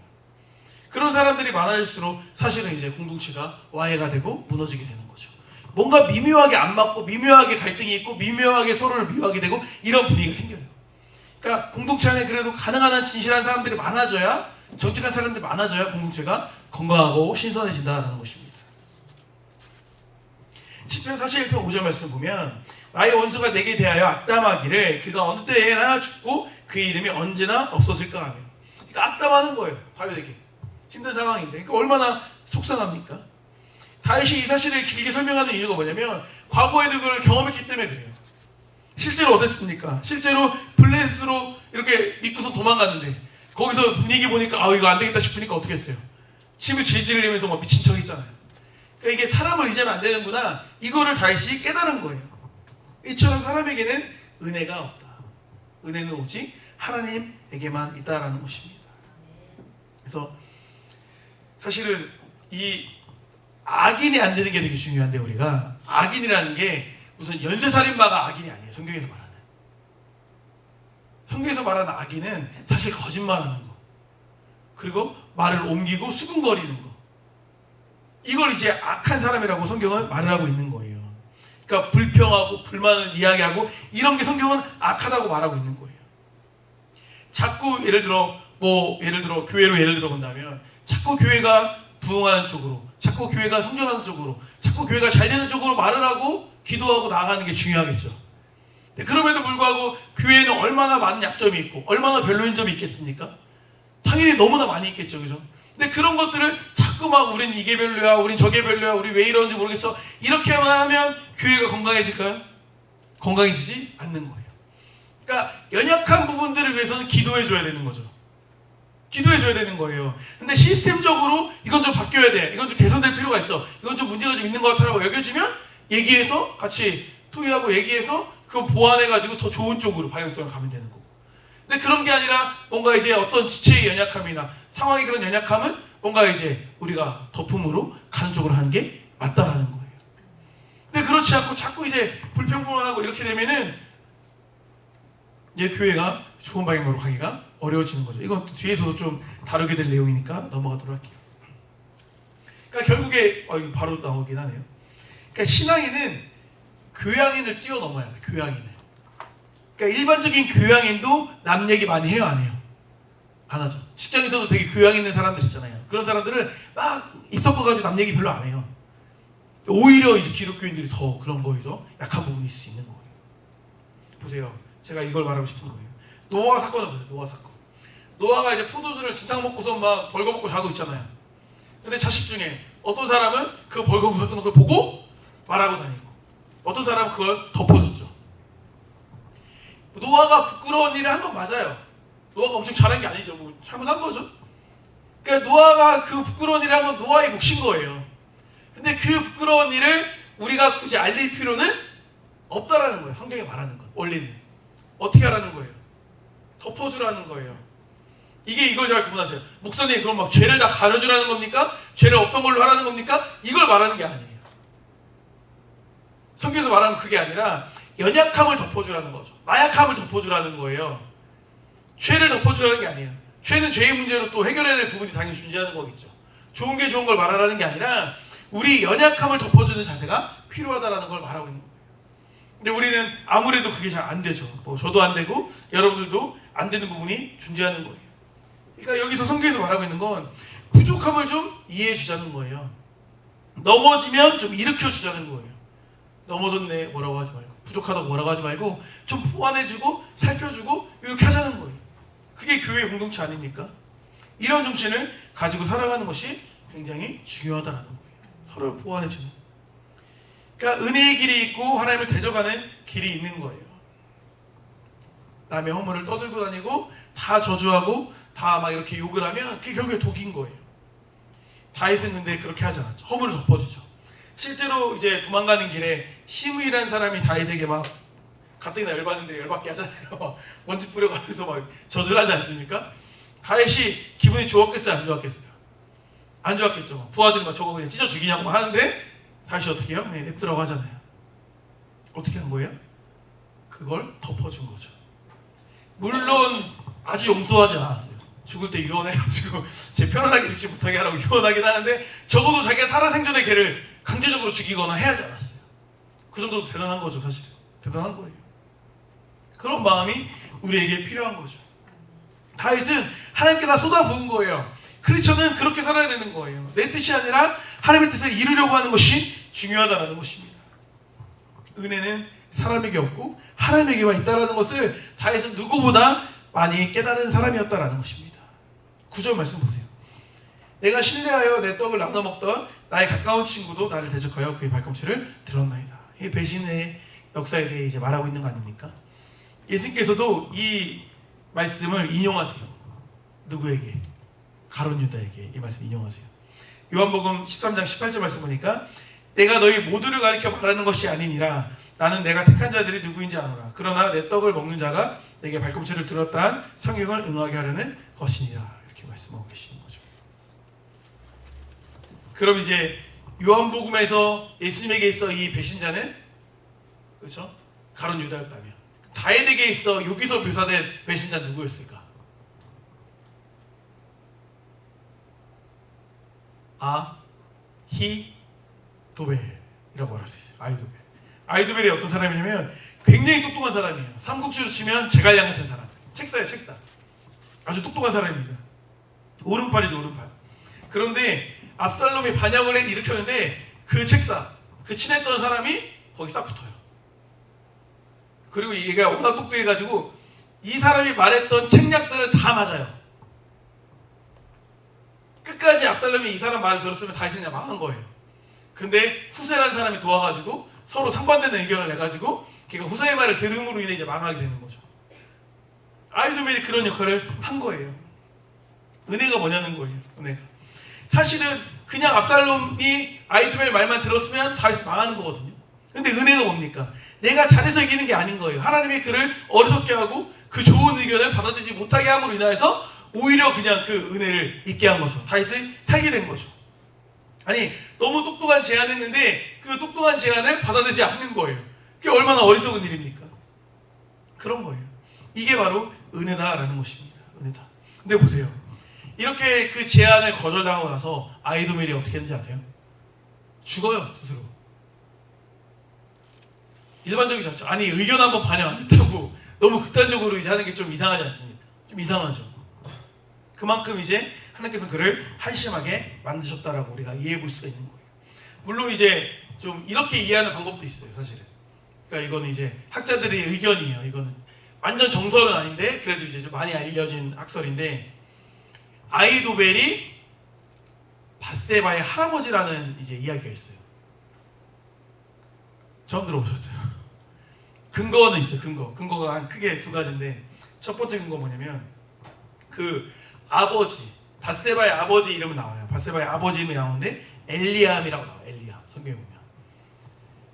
그런 사람들이 많아질수록 사실은 이제 공동체가 와해가 되고 무너지게 되는 거죠. 뭔가 미묘하게 안 맞고 미묘하게 갈등이 있고 미묘하게 서로를 미워하게 되고 이런 분위기가 생겨요. 그러니까 공동체 안에 그래도 가능한 한 진실한 사람들이 많아져야, 정직한 사람들이 많아져야 공동체가 건강하고 신선해진다는 것입니다. 시편 41편 5절 말씀 보면 나의 원수가 내게 대하여 악담하기를 그가 어느 때에나 죽고 그의 이름이 언제나 없어질까 하며. 그러니까 악담하는 거예요. 다윗에게 힘든 상황인데 그러니까 얼마나 속상합니까? 다윗이 이 사실을 길게 설명하는 이유가 뭐냐면 과거에도 그걸 경험했기 때문에 그래요. 실제로 어땠습니까? 실제로 블레셋으로 이렇게 믿고서 도망갔는데 거기서 분위기 보니까 이거 안 되겠다 싶으니까 어떻게 했어요? 침을 질질 흘리면서 막 미친 척 했잖아요. 그러니까 이게 사람을 의지하면 안 되는구나, 이거를 다윗이 깨달은 거예요. 이처럼 사람에게는 은혜가 없다. 은혜는 오직 하나님에게만 있다라는 것입니다. 그래서 사실은 이 악인이 안 되는 게 되게 중요한데, 우리가 악인이라는 게 무슨 연쇄살인마가 악인이 아니에요. 성경에서 말하는 악인은 사실 거짓말하는 거, 그리고 말을 옮기고 수근거리는 거, 이걸 이제 악한 사람이라고 성경은 말을 하고 있는 거예요. 그러니까 불평하고 불만을 이야기하고 이런 게 성경은 악하다고 말하고 있는 거예요. 자꾸 예를 들어 교회로 예를 들어 본다면 자꾸 교회가 부흥하는 쪽으로, 자꾸 교회가 성장하는 쪽으로, 자꾸 교회가 잘 되는 쪽으로 말을 하고 기도하고 나아가는 게 중요하겠죠. 그럼에도 불구하고 교회에는 얼마나 많은 약점이 있고 얼마나 별로인 점이 있겠습니까? 당연히 너무나 많이 있겠죠, 그죠? 근데 그런 것들을 자꾸 막 우린 이게 별로야, 우린 저게 별로야, 우리 왜 이러는지 모르겠어, 이렇게만 하면 교회가 건강해질까요? 건강해지지 않는 거예요. 그러니까 연약한 부분들을 위해서는 기도해줘야 되는 거죠. 기도해줘야 되는 거예요. 근데 시스템적으로 이건 좀 바뀌어야 돼, 이건 좀 개선될 필요가 있어, 이건 좀 문제가 좀 있는 것 같다라고 여겨주면 얘기해서 같이 토의하고 얘기해서 그거 보완해가지고 더 좋은 쪽으로 방향성을 가면 되는 거고. 근데 그런 게 아니라 뭔가 이제 어떤 지체의 연약함이나 상황의 그런 연약함은 뭔가 이제 우리가 덮음으로 가는 쪽으로 하는 게 맞다라는 거예요. 근데 그렇지 않고 자꾸 이제 불평불만하고 이렇게 되면은 이제 교회가 좋은 방향으로 가기가 어려워지는 거죠. 이건 뒤에서도 좀 다루게 될 내용이니까 넘어가도록 할게요. 그러니까 결국에 이거 바로 나오긴 하네요. 그러니까 신앙인은 교양인을 뛰어넘어야 돼. 교양인을. 그러니까 일반적인 교양인도 남 얘기 많이 해요, 안 해요? 안 하죠. 직장에서도 되게 교양 있는 사람들 있잖아요. 그런 사람들은 막 입 섞어가지고 남 얘기 별로 안 해요. 오히려 이제 기독교인들이 더 그런 거에서 약한 부분이 있을 수 있는 거예요. 보세요. 제가 이걸 말하고 싶은 거예요. 노아 사건을 보세요. 노아 사건. 노아가 이제 포도주를 진탕 먹고서 막 벌거벗고 자고 있잖아요. 근데 자식 중에 어떤 사람은 그 벌거벗은 걸 보고 말하고 다니고, 어떤 사람은 그걸 덮어줬죠. 노아가 부끄러운 일을 한 건 맞아요. 노아가 엄청 잘한 게 아니죠. 뭐 잘못한 거죠. 그러니까 노아가 그 부끄러운 일을 한 건 노아의 몫인 거예요. 근데 그 부끄러운 일을 우리가 굳이 알릴 필요는 없다라는 거예요. 성경이 말하는 건. 원리는 어떻게 하라는 거예요? 덮어주라는 거예요. 이걸 잘 구분하세요. 목사님, 그럼 막 죄를 다 가려주라는 겁니까? 죄를 없던 걸로 하라는 겁니까? 이걸 말하는 게 아니에요. 성경에서 말하는 그게 아니라 연약함을 덮어주라는 거죠. 나약함을 덮어주라는 거예요. 죄를 덮어주라는 게 아니에요. 죄는 죄의 문제로 또 해결해야 될 부분이 당연히 존재하는 거겠죠. 좋은 게 좋은 걸 말하라는 게 아니라 우리 연약함을 덮어주는 자세가 필요하다는 걸 말하고 있는 거예요. 근데 우리는 아무래도 그게 잘 안 되죠. 뭐 저도 안 되고 여러분들도 안 되는 부분이 존재하는 거예요. 그러니까 여기서 성경에서 말하고 있는 건 부족함을 좀 이해해 주자는 거예요. 넘어지면 좀 일으켜 주자는 거예요. 넘어졌네 뭐라고 하지 말고, 부족하다고 뭐라고 하지 말고 좀 보완해주고 살펴주고 이렇게 하자는 거예요. 그게 교회 공동체 아닙니까? 이런 정신을 가지고 살아가는 것이 굉장히 중요하다는 거예요. 서로를 보완해주는. 그러니까 은혜의 길이 있고 하나님을 대적하는 길이 있는 거예요. 남의 허물을 떠들고 다니고 다 저주하고 다 막 이렇게 욕을 하면 그게 결국에 독인 거예요. 다윗은 근데 그렇게 하지 않았죠. 허물을 덮어주죠. 실제로 이제 도망가는 길에 시므이라는 사람이 다윗에게 막 가뜩이나 열받는데 열받게 하잖아요. 먼지 뿌려가면서 막 저주를 하지 않습니까? 다윗이 기분이 좋았겠어요? 안 좋았겠어요? 안 좋았겠죠. 부하들이 막 저거 그냥 찢어 죽이냐고 하는데 다윗이 어떻게 해요? 네, 냅두라고 하잖아요. 어떻게 한 거예요? 그걸 덮어준 거죠. 물론 아주 용서하지 않았어요. 죽을 때 유언해가지고 제 편안하게 죽지 못하게 하라고 유언하긴 하는데 적어도 자기가 살아생전에 걔를 강제적으로 죽이거나 해야지 않았어요. 그 정도도 대단한 거죠. 사실은 대단한 거예요. 그런 마음이 우리에게 필요한 거죠. 다윗은 하나님께 다 쏟아부은 거예요. 크리스천은 그렇게 살아야 되는 거예요. 내 뜻이 아니라 하나님의 뜻을 이루려고 하는 것이 중요하다는 것입니다. 은혜는 사람에게 없고 하나님에게만 있다는 것을 다윗은 누구보다 많이 깨달은 사람이었다는 것입니다. 9절 말씀 보세요. 내가 신뢰하여 내 떡을 나눠 먹던 나의 가까운 친구도 나를 대적하여 그의 발꿈치를 들었나이다. 이 배신의 역사에 대해 이제 말하고 있는 거 아닙니까? 예수님께서도 이 말씀을 인용하세요. 누구에게? 가룟 유다에게 이 말씀 인용하세요. 요한복음 13장 18절 말씀 보니까 내가 너희 모두를 가리켜 말하는 것이 아니니라. 나는 내가 택한 자들이 누구인지 아노라. 그러나 내 떡을 먹는 자가 내게 발꿈치를 들었다 한 성경을 응하게 하려는 것이니라. 이렇게 말씀하고 계시는 거죠. 그럼 이제 요한복음에서 예수님에게 있어 이 배신자는 그렇죠? 가룟 유다였다면 다윗에게 있어 여기서 묘사된 배신자 누구였을까? 아히도벨이라고 말할 수 있어요. 아히도벨. 아히도벨이 어떤 사람이냐면 굉장히 똑똑한 사람이에요. 삼국지로 치면 제갈량 같은 사람. 책사예요, 책사. 아주 똑똑한 사람입니다. 오른팔이죠, 오른팔. 그런데 압살롬이 반역을 일으켰는데 그 책사, 그 친했던 사람이 거기 싹 붙어요. 그리고 얘가 워낙 똑똑해가지고 이 사람이 말했던 책략들은 다 맞아요. 끝까지 압살롬이 이 사람 말을 들었으면 다윗은 그냥 망한 거예요. 근데 후세라는 사람이 도와가지고 서로 상반되는 의견을 내가지고 걔가 후세의 말을 들음으로 인해 이제 망하게 되는 거죠. 아히도벨이 그런 역할을 한 거예요. 은혜가 뭐냐는 거예요. 은혜가. 사실은 그냥 압살롬이 아히도벨 말만 들었으면 다윗이 망하는 거거든요. 근데 은혜가 뭡니까? 내가 잘해서 이기는 게 아닌 거예요. 하나님이 그를 어리석게 하고 그 좋은 의견을 받아들이지 못하게 함으로 인하여서 오히려 그냥 그 은혜를 잊게 한 거죠. 다윗을 살게 된 거죠. 아니 너무 똑똑한 제안했는데 그 똑똑한 제안을 받아들이지 않는 거예요. 그게 얼마나 어리석은 일입니까? 그런 거예요. 이게 바로 은혜다라는 것입니다. 은혜다. 근데 보세요. 이렇게 그 제안을 거절당하고 나서 아히도벨이 어떻게 했는지 아세요? 죽어요 스스로. 일반적이지 않죠. 아니 의견 한번 반영 안 됐다고 너무 극단적으로 이제 하는 게 좀 이상하지 않습니까? 좀 이상하죠. 그만큼 이제 하나님께서 그를 한심하게 만드셨다라고 우리가 이해해 볼 수가 있는 거예요. 물론 이제 좀 이렇게 이해하는 방법도 있어요, 사실은. 그러니까 이거는 이제 학자들의 의견이에요. 이거는 완전 정설은 아닌데 그래도 이제 좀 많이 알려진 학설인데 아히도벨이 밧세바의 할아버지라는 이제 이야기가 있어요. 처음 들어보셨죠? 근거는 있어요. 근거가 한 크게 두 가지인데 첫 번째 근거 뭐냐면 그 아버지 밧세바의 아버지 이름은 나와요. 밧세바의 아버지 이름이 나오는데 엘리암이라고 나와요. 엘리암 성경에 보면.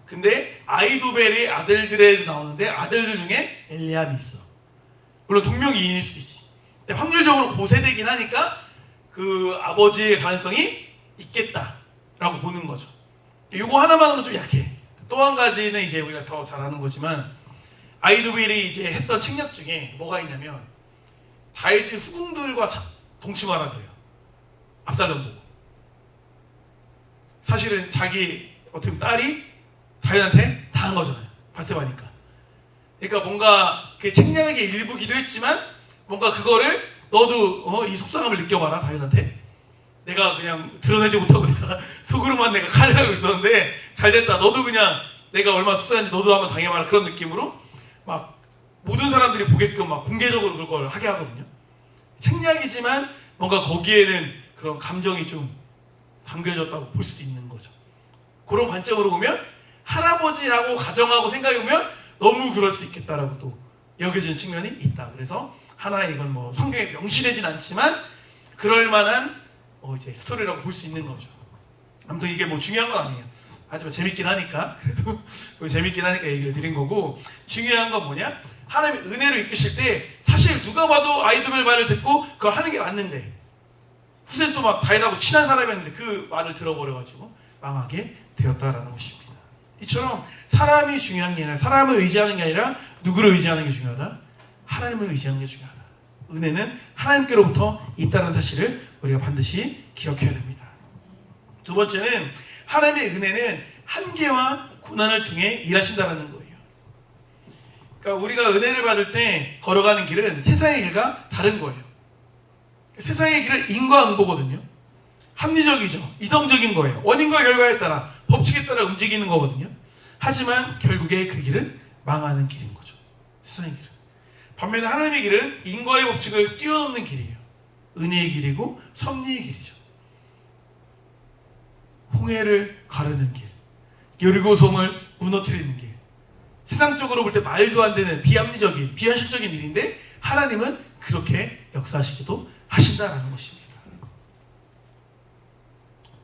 근데 아히도벨의 아들들에도 나오는데 아들들 중에 엘리암이 있어. 물론 동명이인일 수도 있지. 근데 확률적으로 고세대긴 하니까 그 아버지의 가능성이 있겠다라고 보는 거죠. 요거 하나만으로 좀 약해. 또 한 가지는 이제 우리가 더 잘 아는 거지만 아히도벨이 이제 했던 책략 중에 뭐가 있냐면 다윗의 후궁들과 동침하라 그래요. 압살롬 보고. 사실은 자기 어떻게 보면 딸이 다윗한테 당한 거잖아요. 밧세바니까. 그러니까 뭔가 그 책략의 일부기도 했지만 뭔가 그거를 너도 이 속상함을 느껴봐라 다윗한테. 내가 그냥 드러내지 못하고 내가 속으로만 내가 칼을 하고 있었는데 잘됐다. 너도 그냥 내가 얼마나 속상한지 너도 한번 당해봐라. 그런 느낌으로 막 모든 사람들이 보게끔 막 공개적으로 그걸 하게 하거든요. 책략이지만 뭔가 거기에는 그런 감정이 좀 담겨졌다고 볼 수도 있는 거죠. 그런 관점으로 보면 할아버지라고 가정하고 생각해보면 너무 그럴 수 있겠다라고 또 여겨지는 측면이 있다. 그래서 하나의 이건 뭐 성경에 명시되진 않지만 그럴 만한 이제 스토리라고 볼 수 있는 거죠. 아무튼 이게 뭐 중요한 건 아니에요. 하지만 재밌긴 하니까 그래도 재밌긴 하니까 얘기를 드린 거고 중요한 건 뭐냐? 하나님이 은혜로 이끄실 때 사실 누가 봐도 아이돌 말을 듣고 그걸 하는 게 맞는데 후세는 또 막 다윗하고 친한 사람이었는데 그 말을 들어버려가지고 망하게 되었다라는 것입니다. 이처럼 사람이 중요한 게 아니라 사람을 의지하는 게 아니라 누구를 의지하는 게 중요하다? 하나님을 의지하는 게 중요하다. 은혜는 하나님께로부터 있다는 사실을 우리가 반드시 기억해야 됩니다. 두 번째는 하나님의 은혜는 한계와 고난을 통해 일하신다는 거예요. 그러니까 우리가 은혜를 받을 때 걸어가는 길은 세상의 길과 다른 거예요. 세상의 길은 인과응보거든요. 합리적이죠. 이성적인 거예요. 원인과 결과에 따라 법칙에 따라 움직이는 거거든요. 하지만 결국에 그 길은 망하는 길인 거죠. 세상의 길은. 반면에 하나님의 길은 인과의 법칙을 뛰어넘는 길이에요. 은혜의 길이고 섭리의 길이죠. 홍해를 가르는 길, 여리고성을 무너뜨리는 길. 세상적으로 볼 때 말도 안 되는 비합리적인, 비현실적인 일인데 하나님은 그렇게 역사하시기도 하신다라는 것입니다.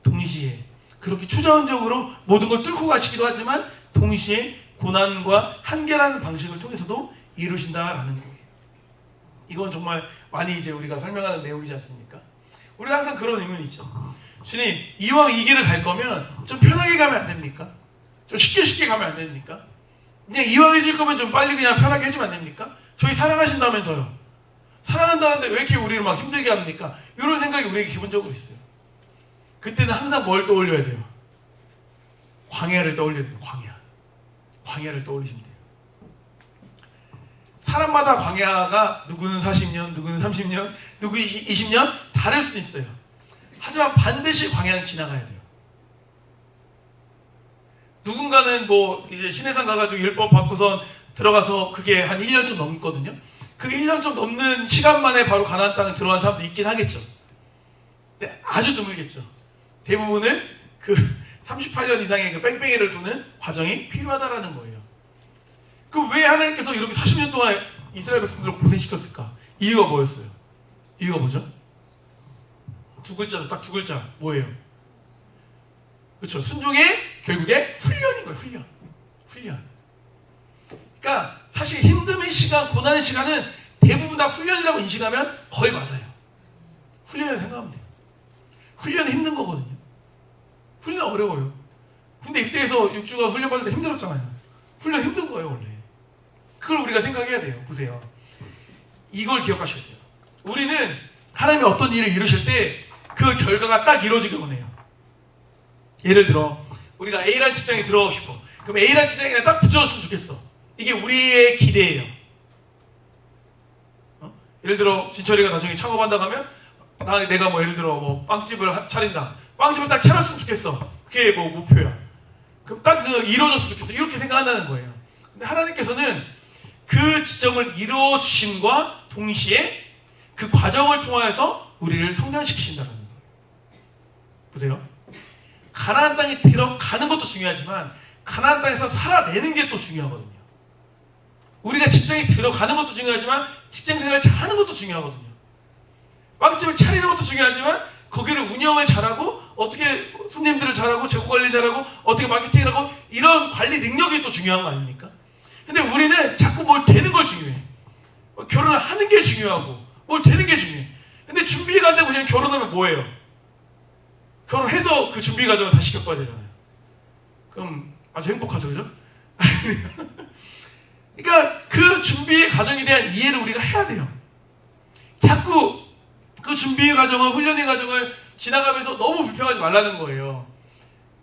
동시에 그렇게 초자연적으로 모든 걸 뚫고 가시기도 하지만 동시에 고난과 한계라는 방식을 통해서도 이루신다라는 거예요. 이건 정말 많이 이제 우리가 설명하는 내용이지 않습니까? 우리가 항상 그런 의문이 있죠. 주님, 이왕 이 길을 갈 거면 좀 편하게 가면 안 됩니까? 좀 쉽게 가면 안 됩니까? 그냥 이왕 해줄 거면 좀 빨리 그냥 편하게 해주면 안 됩니까? 저희 사랑하신다면서요. 사랑한다는데 왜 이렇게 우리를 막 힘들게 합니까? 이런 생각이 우리에게 기본적으로 있어요. 그때는 항상 뭘 떠올려야 돼요? 광야를 떠올려야 돼요. 광야를 떠올리시면 돼요. 사람마다 광야가 누구는 40년, 누구는 30년, 누구 20년 다를 수도 있어요. 하지만 반드시 광야는 지나가야 돼요. 누군가는 뭐 이제 시내산 가가지고 율법 받고선 들어가서 그게 한 1년쯤 넘거든요. 그 1년 좀 넘는 시간 만에 바로 가나안 땅에 들어간 사람도 있긴 하겠죠. 근데 아주 드물겠죠. 대부분은 그 38년 이상의 그 뺑뺑이를 도는 과정이 필요하다라는 거예요. 그럼 왜 하나님께서 이렇게 40년 동안 이스라엘 백성들을 고생시켰을까? 이유가 뭐였어요? 이유가 뭐죠? 두 글자죠. 딱 두 글자. 뭐예요? 그렇죠. 순종의 결국에 훈련인 거예요. 훈련. 그러니까 사실 힘듦의 시간, 고난의 시간은 대부분 다 훈련이라고 인식하면 거의 맞아요. 훈련이라고 생각하면 돼요. 훈련은 힘든 거거든요. 훈련 어려워요. 군대 입대해서 6주간 훈련 받을 때 힘들었잖아요. 훈련 힘든 거예요, 원래. 그걸 우리가 생각해야 돼요. 보세요. 이걸 기억하셔야 돼요. 우리는 하나님이 어떤 일을 이루실 때 그 결과가 딱 이루어지길 원해요. 예를 들어 우리가 A라는 직장에 들어가고 싶어. 그럼 A라는 직장에 그냥 딱 붙여줬으면 좋겠어. 이게 우리의 기대예요. 예를 들어 진철이가 나중에 창업한다고 하면 내가 뭐 예를 들어 뭐 빵집을 차린다. 빵집을 딱 차렸으면 좋겠어. 그게 뭐 목표야. 그럼 딱 이루어졌으면 좋겠어. 이렇게 생각한다는 거예요. 근데 하나님께서는 그 지점을 이루어 주심과 동시에 그 과정을 통하여서 우리를 성장시키신다는 거예요. 보세요. 가나안 땅에 들어가는 것도 중요하지만 가나안 땅에서 살아내는 게 또 중요하거든요. 우리가 직장에 들어가는 것도 중요하지만 직장 생활을 잘하는 것도 중요하거든요. 빵집을 차리는 것도 중요하지만 거기를 운영을 잘하고 어떻게 손님들을 잘하고 재고 관리 잘하고 어떻게 마케팅을 하고 이런 관리 능력이 또 중요한 거 아닙니까? 근데 우리는 자꾸 뭘 되는 걸 중요해. 결혼을 하는 게 중요하고 뭘 되는 게 중요해. 근데 준비가 안 되고 그냥 결혼하면 뭐예요? 결혼해서 그 준비 과정을 다시 겪어야 되잖아요. 그럼 아주 행복하죠, 그죠? 그러니까 그 준비의 과정에 대한 이해를 우리가 해야 돼요. 자꾸 그 준비의 과정을, 훈련의 과정을 지나가면서 너무 불평하지 말라는 거예요.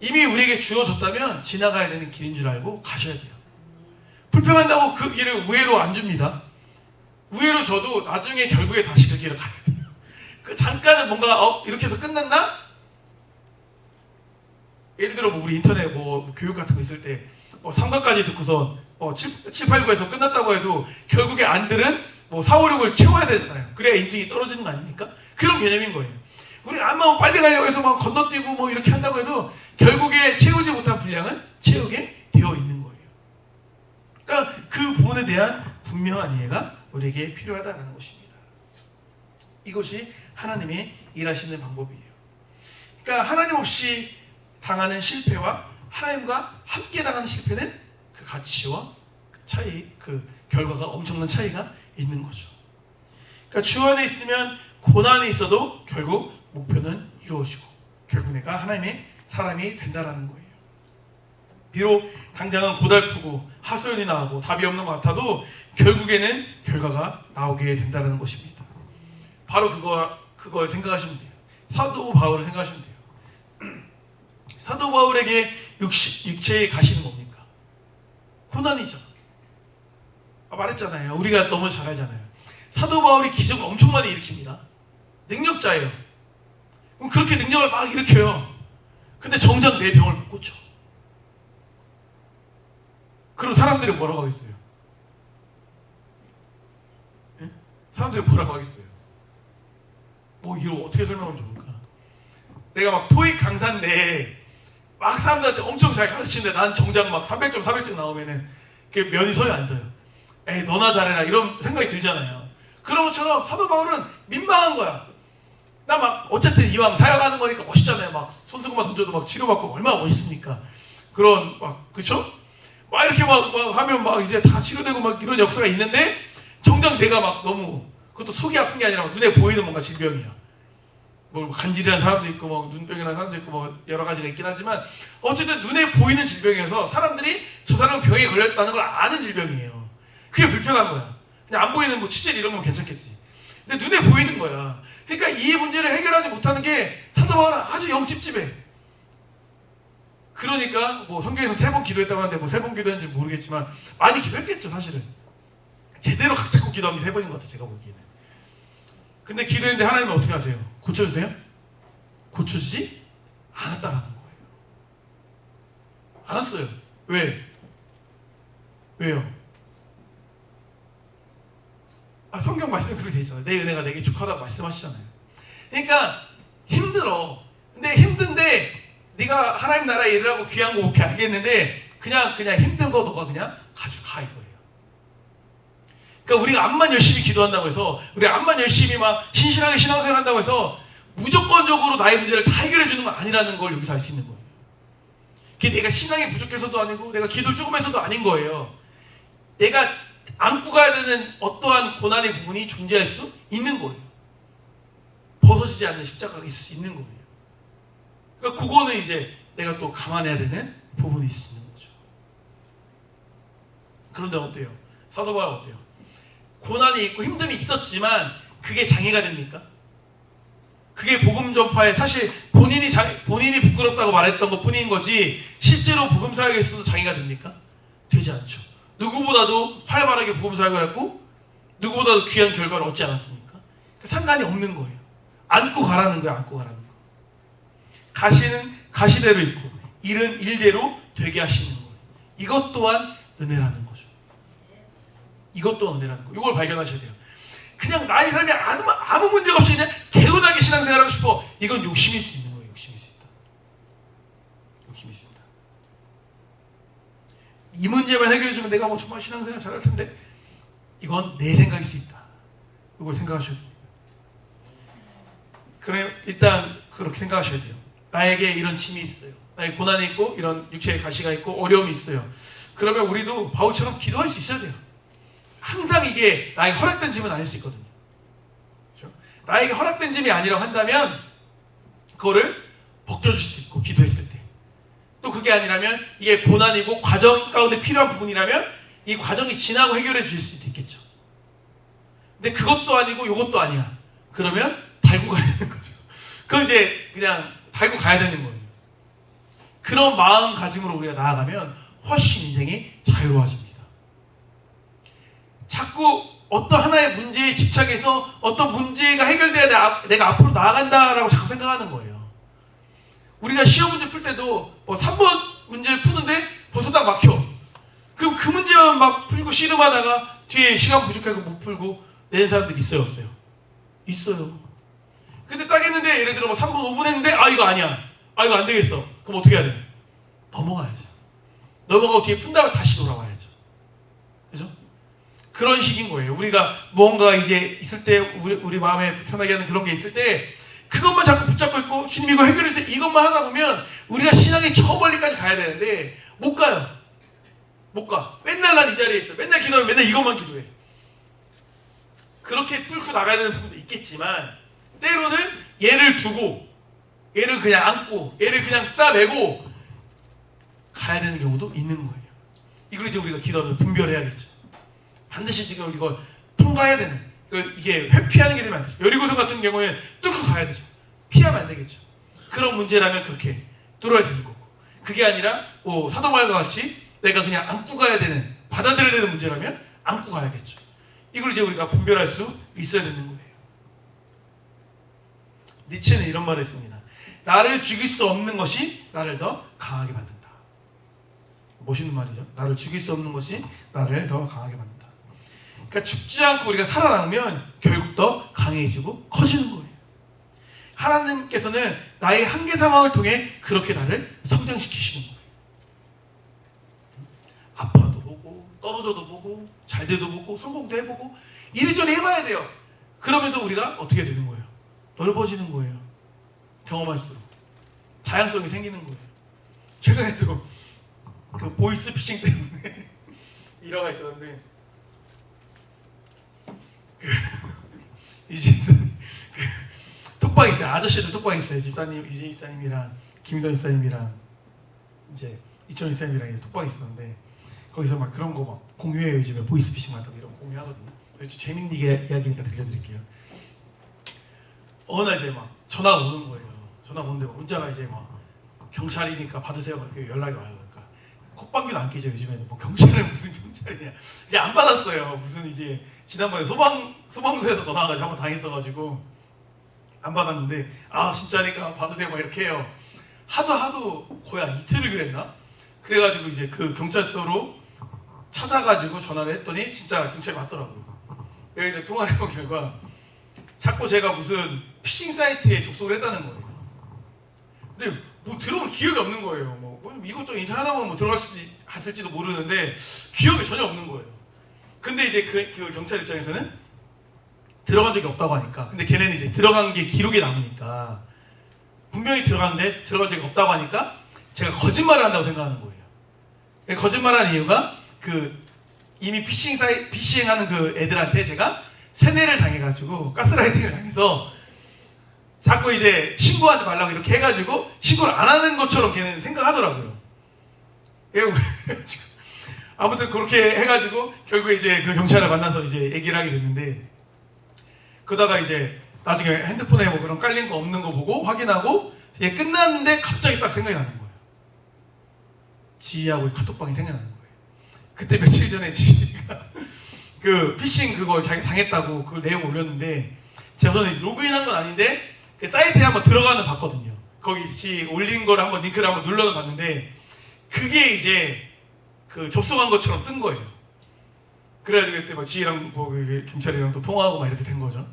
이미 우리에게 주어졌다면 지나가야 되는 길인 줄 알고 가셔야 돼요. 불평한다고 그 길을 우회로 안 줍니다. 우회로 줘도 나중에 결국에 다시 그 길을 가야 돼요. 그 잠깐은 뭔가 이렇게 해서 끝났나? 예를 들어 뭐 우리 인터넷 뭐 교육 같은 거 있을 때 3과까지 듣고서 7, 8, 9에서 끝났다고 해도 결국에 안들은 뭐 4, 5, 6을 채워야 되잖아요. 그래야 인증이 떨어지는 거 아닙니까? 그런 개념인 거예요. 우리 암만 빨리 가려고 해서 막 건너뛰고 뭐 이렇게 한다고 해도 결국에 채우지 못한 분량은 채우게 되어 있는 거예요. 그러니까 그 부분에 대한 분명한 이해가 우리에게 필요하다는 것입니다. 이것이 하나님의 일하시는 방법이에요. 그러니까 하나님 없이 당하는 실패와 하나님과 함께 당하는 실패는 그 가치와 그 차이, 그 결과가 엄청난 차이가 있는 거죠. 그러니까 주 안에 있으면 고난이 있어도 결국 목표는 이루어지고 결국 내가 하나님의 사람이 된다라는 거예요. 비록 당장은 고달프고 하소연이 나오고 답이 없는 것 같아도 결국에는 결과가 나오게 된다는 것입니다. 바로 그걸 생각하시면 돼요. 사도 바울을 생각하시면 돼요. 사도 바울에게 육체에 가시는 뭡니까? 고난이죠. 말했잖아요. 우리가 너무 잘 알잖아요. 사도 바울이 기적을 엄청 많이 일으킵니다. 능력자예요. 그럼 그렇게 능력을 막 일으켜요. 근데 정작 내 병을 못 고쳐. 그럼 사람들이 뭐라고 하겠어요? 예? 사람들이 뭐라고 하겠어요? 뭐 이거 어떻게 설명하면 좋을까? 내가 막 토익 강사인데 막 사람들한테 엄청 잘 가르치는데 난 정작 막 300점 400점 나오면은 그 면이 서요 안 서요? 에이 너나 잘해라 이런 생각이 들잖아요. 그런 것처럼 사도 바울은 민망한 거야. 나 막 어쨌든 이왕 사역하는 거니까 멋있잖아요. 막 손수건만 던져도 막 치료받고 얼마나 멋있습니까? 그런 막 그쵸? 막 이렇게 막 하면 막 이제 다 치료되고 막 이런 역사가 있는데 정작 내가 막 너무 그것도 속이 아픈 게 아니라 눈에 보이는 뭔가 질병이야. 뭐 간질이라는 사람도 있고 뭐 눈병이라는 사람도 있고 뭐 여러 가지가 있긴 하지만 어쨌든 눈에 보이는 질병이어서 사람들이 저 사람은 병에 걸렸다는 걸 아는 질병이에요. 그게 불편한 거야. 그냥 안 보이는 뭐 치질 이런 건 괜찮겠지. 근데 눈에 보이는 거야. 그러니까 이 문제를 해결하지 못하는 게 사도 바울은 아주 영 찝찝해. 그러니까 뭐 성경에서 3번 기도했다고 하는데 뭐 3번 기도했는지 모르겠지만 많이 기도했겠죠 사실은. 제대로 각 잡고 기도한 게 3번인 것 같아 제가 보기에는. 근데 기도했는데 하나님은 어떻게 하세요? 고쳐주세요? 고쳐주지 않았다라는 거예요. 않았어요. 왜? 왜요? 성경 말씀 그렇게 되어 있잖아요. 내 은혜가 내게 족하다고 말씀하시잖아요. 그러니까 힘들어. 근데 힘든데 네가 하나님 나라에 일하고 귀한 거 오케이 알겠는데 그냥 힘든 거 너가 그냥 가지고 가 이거예요. 그러니까 우리가 암만 열심히 기도한다고 해서 우리 암만 열심히 막 신실하게 신앙생활 한다고 해서 무조건적으로 나의 문제를 다 해결해 주는 건 아니라는 걸 여기서 알 수 있는 거예요. 그게 내가 신앙이 부족해서도 아니고 내가 기도를 조금 해서도 아닌 거예요. 내가 안고 가야 되는 어떠한 고난의 부분이 존재할 수 있는 거예요. 벗어지지 않는 십자가가 있을 수 있는 거예요. 그러니까 그거는 이제 내가 또 감안해야 되는 부분이 있을 수 있는 거죠. 그런데 어때요? 사도 바울 어때요? 고난이 있고 힘듦이 있었지만 그게 장애가 됩니까? 그게 복음 전파에 사실 본인이 부끄럽다고 말했던 것 뿐인 거지 실제로 복음 사역에 있어서 장애가 됩니까? 되지 않죠. 누구보다도 활발하게 복음 사역을 했고 누구보다도 귀한 결과를 얻지 않았습니까? 상관이 없는 거예요. 안고 가라는 거예요. 안고 가라는 거. 가시는 가시대로 있고 일은 일대로 되게 하시는 거예요. 이것 또한 은혜라는 거죠. 이것 또한 은혜라는 거. 이걸 발견하셔야 돼요. 그냥 나의 삶에 아무 문제가 없이 그냥 개운하게 신앙생활하고 싶어. 이건 욕심일 수 있는 거예요. 욕심일 수 있다. 욕심일 수 있다. 이 문제만 해결해주면 내가 뭐 정말 신앙생활 잘할 텐데 이건 내 생각일 수 있다. 이걸 생각하셔야 돼요. 그래 일단 그렇게 생각하셔야 돼요. 나에게 이런 짐이 있어요. 나에게 고난이 있고 이런 육체의 가시가 있고 어려움이 있어요. 그러면 우리도 바울처럼 기도할 수 있어야 돼요. 항상 이게 나에게 허락된 짐은 아닐 수 있거든요. 그렇죠? 나에게 허락된 짐이 아니라고 한다면 그거를 벗겨줄 수 있고 기도했을 때. 또 그게 아니라면 이게 고난이고 과정 가운데 필요한 부분이라면 이 과정이 지나고 해결해 주실 수도 있겠죠. 근데 그것도 아니고 이것도 아니야. 그러면 달고 가야 되는 거죠. 그건 이제 그냥 달고 가야 되는 거예요. 그런 마음가짐으로 우리가 나아가면 훨씬 인생이 자유로워집니다. 자꾸 어떤 하나의 문제에 집착해서 어떤 문제가 해결돼야 내가 앞으로 나아간다라고 자꾸 생각하는 거예요. 우리가 시험 문제 풀 때도 뭐 3번 문제를 푸는데 벌써 딱 막혀. 그럼 그 문제만 막 풀고 씨름하다가 뒤에 시간 부족해서 못 풀고 내는 사람들 있어요, 없어요? 있어요. 근데 딱 했는데 예를 들어 뭐 3분 5분 했는데 이거 아니야. 이거 안 되겠어. 그럼 어떻게 해야 돼? 넘어가야죠. 넘어가고 뒤에 푼 다음에 다시 돌아와야죠. 그죠? 그런 식인 거예요. 우리가 뭔가 이제 있을 때 우리 마음에 불편하게 하는 그런 게 있을 때 그것만 자꾸 붙잡고 있고 주님 이거 해결해서 이것만 하다 보면 우리가 신앙이 저 멀리까지 가야 되는데 못 가요. 못 가. 맨날 난 이 자리에 있어. 맨날 기도하면 맨날 이것만 기도해. 그렇게 뚫고 나가야 되는 부분도 있겠지만 때로는 얘를 두고 얘를 그냥 안고 얘를 그냥 싸매고 가야 되는 경우도 있는 거예요. 이걸 이제 우리가 기도하면 분별해야겠죠. 반드시 지금 이걸 통과해야 되는, 이게 회피하는 게 되면 안 되죠. 여리고성 같은 경우에 뚫고 가야 되죠. 피하면 안 되겠죠. 그런 문제라면 그렇게 뚫어야 되는 거고, 그게 아니라 사도바울과 같이 내가 그냥 안고 가야 되는, 받아들여야 되는 문제라면 안고 가야겠죠. 이걸 이제 우리가 분별할 수 있어야 되는 거예요. 니체는 이런 말을 했습니다. 나를 죽일 수 없는 것이 나를 더 강하게 만든다. 멋있는 말이죠. 나를 죽일 수 없는 것이 나를 더 강하게 만든다. 그러니까 죽지 않고 우리가 살아남으면 결국 더 강해지고 커지는 거예요. 하나님께서는 나의 한계 상황을 통해 그렇게 나를 성장시키시는 거예요. 아파도 보고 떨어져도 보고 잘 돼도 보고 성공도 해보고 이리저리 해봐야 돼요. 그러면서 우리가 어떻게 되는 거예요? 넓어지는 거예요. 경험할수록 다양성이 생기는 거예요. 최근에도 그 보이스 피싱 때문에 일화가 있었는데 이 집사님 톡방이 있어요. 아저씨들 톡방이 있어요. 집사님, 이재 집사님이랑 김희선 집사님이랑 이제 이천 집사님이랑 톡방이 있었는데 거기서 막 그런 거 막 공유해요. 요즘에 보이스 피싱 많다고 이런 거 공유하거든요. 재밌는 이야기니까 들려드릴게요. 어느 날 이제 막 전화가 오는 거예요. 전화가 오는데 막 문자가 이제 막 경찰이니까 받으세요. 막 이렇게 연락이 와요. 그러니까 콧방귀도 안 끼죠. 요즘에는 뭐 경찰은 무슨 경찰이냐. 이제 안 받았어요. 무슨 이제 지난번에 소방서에서 전화가 한번 당했어가지고 안 받았는데 진짜니까 받으세요. 막 이렇게 해요. 하도 거의 한 이틀을 그랬나? 그래가지고 이제 그 경찰서로 찾아가지고 전화를 했더니 진짜 경찰이 맞더라고요. 여기 이제 통화를 해본 결과 자꾸 제가 무슨 피싱 사이트에 접속을 했다는 거예요. 근데 뭐 들어볼 기억이 없는 거예요. 뭐 이것저것 인터넷 하다 보면 뭐 들어갔을지도 모르는데 기억이 전혀 없는 거예요. 근데 이제 그 경찰 입장에서는 들어간 적이 없다고 하니까, 근데 걔네는 이제 들어간 게 기록에 남으니까 분명히 들어갔는데 들어간 적이 없다고 하니까 제가 거짓말을 한다고 생각하는 거예요. 거짓말하는 이유가 이미 피싱하는 그 애들한테 제가 세뇌를 당해가지고 가스라이팅을 당해서 자꾸 이제 신고하지 말라고 이렇게 해가지고 신고를 안 하는 것처럼 걔는 생각하더라고요. 아무튼 그렇게 해가지고 결국에 이제 그 경찰을 만나서 이제 얘기를 하게 됐는데, 그러다가 이제 나중에 핸드폰에 뭐 그런 깔린 거 없는 거 보고 확인하고 이게 끝났는데 갑자기 딱 생각이 나는 거예요. 지희하고 카톡방이 생각나는 거예요. 그때 며칠 전에 지희가 그 피싱 그걸 자기 당했다고 그걸 내용 올렸는데 제가 저는 로그인한 건 아닌데 그 사이트에 한번 들어가는 봤거든요. 거기 지 올린 거를 한번 링크를 한번 눌러서 봤는데 그게 이제 그 접속한 것처럼 뜬 거예요. 그래가지고 그때 막 지희랑 뭐 경찰이랑 또 통화하고 막 이렇게 된 거죠.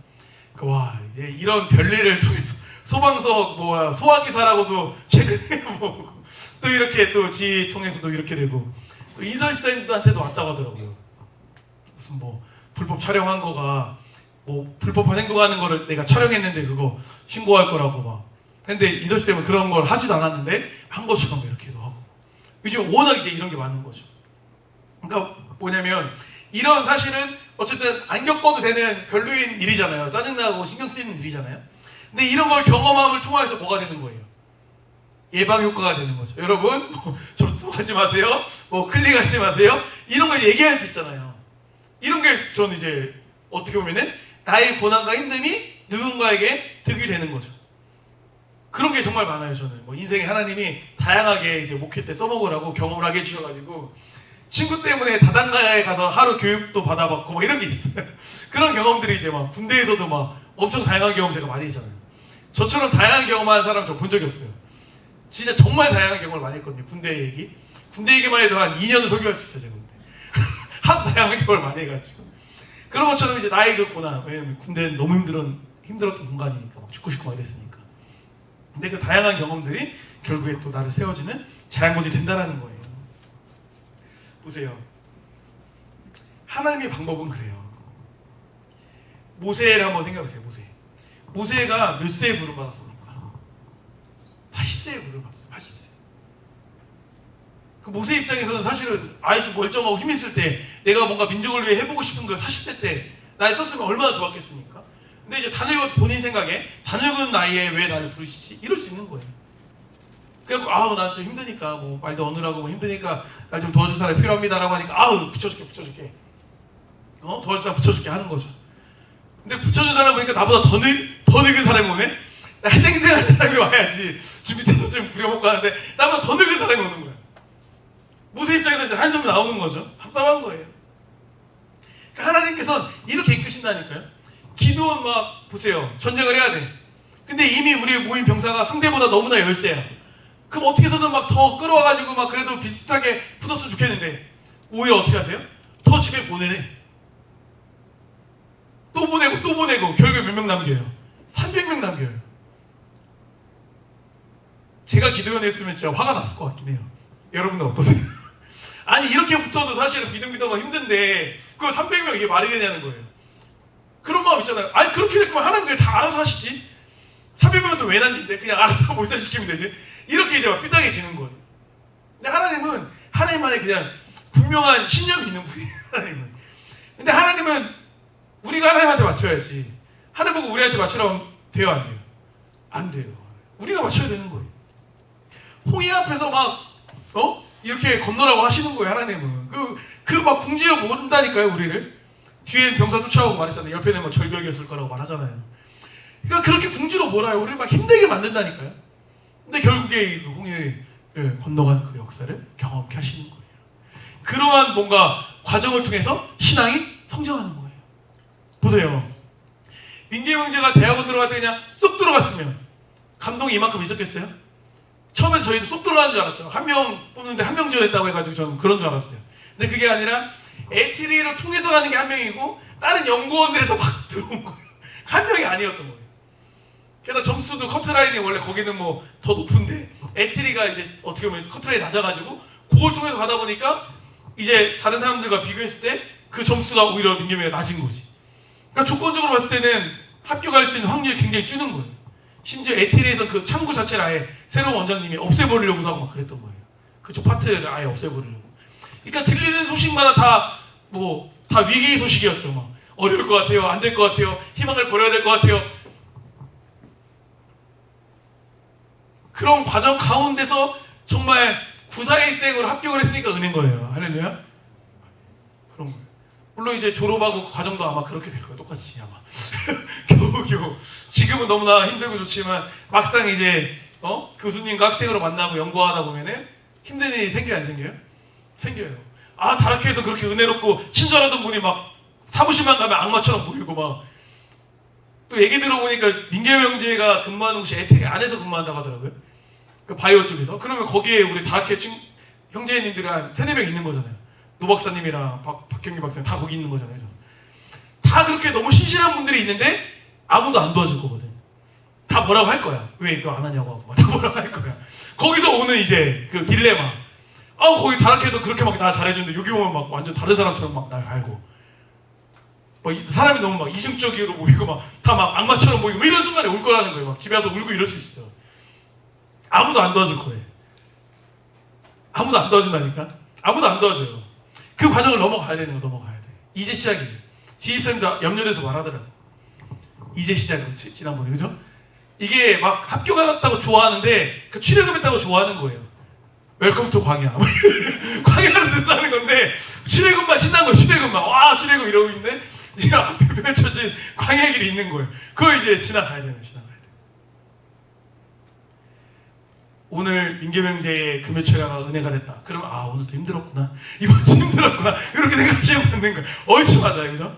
와, 이제 이런 별일을 통해서 소방서 소화기사라고도 최근에 뭐 또 이렇게 또 지희 통해서도 이렇게 되고 또 인사집사님들한테도 왔다고 하더라고요. 무슨 뭐 불법 촬영한 거가 뭐 불법한 행동하는 거를 내가 촬영했는데 그거 신고할 거라고 막. 근데 인사집사님은 그런 걸 하지도 않았는데 한 것처럼 이렇게도 하고. 요즘 워낙 이제 이런 게 많은 거죠. 그러니까 뭐냐면 이런 사실은 어쨌든 안 겪어도 되는 별로인 일이잖아요. 짜증나고 신경 쓰이는 일이잖아요. 근데 이런 걸 경험함을 통해서 뭐가 되는 거예요? 예방 효과가 되는 거죠. 여러분 뭐 접속하지 마세요. 뭐 클릭하지 마세요. 이런 걸 얘기할 수 있잖아요. 이런 게 저는 이제 어떻게 보면은 나의 고난과 힘듦이 누군가에게 득이 되는 거죠. 그런 게 정말 많아요. 저는 뭐 인생에 하나님이 다양하게 이제 목회 때 써먹으라고 경험을 하게 해주셔가지고 친구 때문에 다단가에 가서 하루 교육도 받아봤고 뭐 이런 게 있어요. 그런 경험들이 이제 막 군대에서도 막 엄청 다양한 경험 제가 많이 했잖아요. 저처럼 다양한 경험하는 사람 저 본 적이 없어요. 진짜 정말 다양한 경험을 많이 했거든요. 군대 얘기만 해도 한 2년을 설교할 수 있어요. 제가 군대. 하도 다양한 경험을 많이 해가지고 그런 것처럼 이제 나의 그 고난, 왜냐면 군대는 너무 힘들었던 공간이니까 막 죽고 싶고 막 이랬으니까. 근데 그 다양한 경험들이 결국에 또 나를 세워주는 자양분이 된다라는 거예요. 보세요. 하나님의 방법은 그래요. 모세를 한번 생각해보세요. 모세가 몇 세에 부름받았습니까? 80세에 부름받았어요. 80세. 그 모세 입장에서는 사실은 아예 좀 멀쩡하고 힘 있을 때 내가 뭔가 민족을 위해 해보고 싶은 걸 40세 때 날 썼으면 얼마나 좋았겠습니까? 근데 이제 다 늙은 본인 생각에 다 늙은 나이에 왜 나를 부르시지? 이럴 수 있는 거예요. 그래갖고 아우 나 좀 힘드니까 뭐 말도 어느라고 뭐 힘드니까 날 좀 도와줄 사람이 필요합니다라고 하니까 아우 붙여줄게 도와줄 사람 붙여줄게 하는 거죠. 근데 붙여준 사람 보니까 나보다 더 늙은 사람이 오네? 생생한 사람이 와야지 준비돼서 좀 부려먹고 하는데 나보다 더 늙은 사람이 오는 거야. 모세 입장에서 이제 한숨이 나오는 거죠. 답답한 거예요. 그러니까 하나님께서는 이렇게 이끄신다니까요. 기도원 막 보세요. 전쟁을 해야 돼. 근데 이미 우리 모인 병사가 상대보다 너무나 열세야. 그럼 어떻게 해서든 막 더 끌어와가지고 막 그래도 비슷하게 붙었으면 좋겠는데 오히려 어떻게 하세요? 더 집에 보내래. 또 보내고 결국에 몇 명 남겨요? 300명 남겨요. 제가 기도원 했으면 진짜 화가 났을 것 같긴 해요. 여러분들 어떠세요? 아니 이렇게 붙어도 사실은 비등비등하고 힘든데 그걸 300명 이게 말이 되냐는 거예요. 그런 마음 있잖아요. 아니 그렇게 될 거면 하나님 그냥 다 알아서 하시지. 300명은 또 왜 남긴데 그냥 알아서 몰살시키면 되지. 이렇게 이제 막 삐딱해지는 거예요. 근데 하나님은 하나님만의 그냥 분명한 신념이 있는 분이에요. 하나님은. 근데 하나님은 우리가 하나님한테 맞춰야지. 하나님 보고 우리한테 맞추라면 돼요 안 돼요? 안 돼요. 우리가 맞춰야 되는 거예요. 홍해 앞에서 막 이렇게 건너라고 하시는 거예요. 하나님은 그 막 궁지에 모른다니까요. 우리를 뒤에 병사 쫓아오고 말했잖아요. 옆에는 뭐 절벽이었을 거라고 말하잖아요. 그러니까 그렇게 궁지로 몰아요. 우리를 막 힘들게 만든다니까요. 근데 결국에 그 홍해를 건너간 그 역사를 경험케 하시는 거예요. 그러한 뭔가 과정을 통해서 신앙이 성장하는 거예요. 보세요. 민계명제가 대학원 들어갈 때 그냥 쏙 들어갔으면 감동이 이만큼 있었겠어요? 처음에 저희도 쏙 들어가는 줄 알았죠. 한 명 뽑는데 한 명 지원했다고 해가지고 저는 그런 줄 알았어요. 근데 그게 아니라 에티리를 통해서 가는 게 한 명이고 다른 연구원들에서 막 들어온 거예요. 한 명이 아니었던 거예요. 게다가 점수도 커트라인이 원래 거기는 뭐 더 높은데 에티리가 이제 어떻게 보면 커트라인이 낮아가지고 그걸 통해서 가다 보니까 이제 다른 사람들과 비교했을 때 그 점수가 오히려 민계명이 낮은 거지. 그러니까 조건적으로 봤을 때는 합격할 수 있는 확률이 굉장히 줄는 거예요. 심지어 에티리에서 그 창구 자체를 아예 새로운 원장님이 없애버리려고 하고 막 그랬던 거예요. 그쪽 파트를 아예 없애버리려고. 그러니까 들리는 소식마다 다 위기의 소식이었죠. 막 어려울 것 같아요. 안 될 것 같아요. 희망을 버려야 될 것 같아요. 그런 과정 가운데서 정말 구사일생으로 합격을 했으니까 은혜인 거예요. 할렐루야. 그런 거예요. 물론 이제 졸업하고 그 과정도 아마 그렇게 될 거예요. 똑같이 아마. 겨우 지금은 너무나 힘들고 좋지만 막상 이제 교수님과 학생으로 만나고 연구하다 보면은 힘든 일이 생겨요, 안 생겨요? 생겨요. 아 다락회에서 그렇게 은혜롭고 친절하던 분이 막 사무실만 가면 악마처럼 보이고 막 또 얘기 들어보니까 민계명제가 근무하는 곳이 에테리 안에서 근무한다고 하더라고요. 그 바이오 쪽에서. 그러면 거기에 우리 다락회 형제님들이 한 3-4명 있는 거잖아요. 노 박사님이랑 박경기 박사님 다 거기 있는 거잖아요. 다 그렇게 너무 신실한 분들이 있는데 아무도 안 도와줄 거거든. 다 뭐라고 할 거야. 왜 이거 안 하냐고 하고 다 뭐라고 할 거야. 거기서 오는 이제 그 딜레마. 거기 다락회에서 그렇게 막 나 잘해주는데 여기 오면 막 완전 다른 사람처럼 막 날 갈고 사람이 너무 막 이중적으로 보이고 막 다 막 악마처럼 보이고 이런 순간에 올 거라는 거예요. 막 집에 와서 울고 이럴 수 있어요. 아무도 안 도와줄 거예요. 아무도 안 도와준다니까. 아무도 안 도와줘요. 그 과정을 넘어가야 되는 거 넘어가야 돼. 이제 시작이에요. 지휘선생님도 염려돼서 말하더라고. 이제 시작이에요. 지난번에 그죠? 이게 막 합격했다고 좋아하는데 그 출애굽했다고 좋아하는 거예요. 웰컴 투 광야. 광야로 들어가는 건데 출애굽만 신난 거예요. 출애굽만. 와 출애굽 이러고 있는데 지금 앞에 펼쳐진 광야의 길이 있는 거예요. 그거 이제 지나가야 돼요. 지나가야 돼. 오늘 민계명제의 금요철야가 은혜가 됐다. 그러면 오늘도 힘들었구나. 이번 주 힘들었구나. 이렇게 생각하시면 맞는 거예요. 얼추 맞아요. 그죠?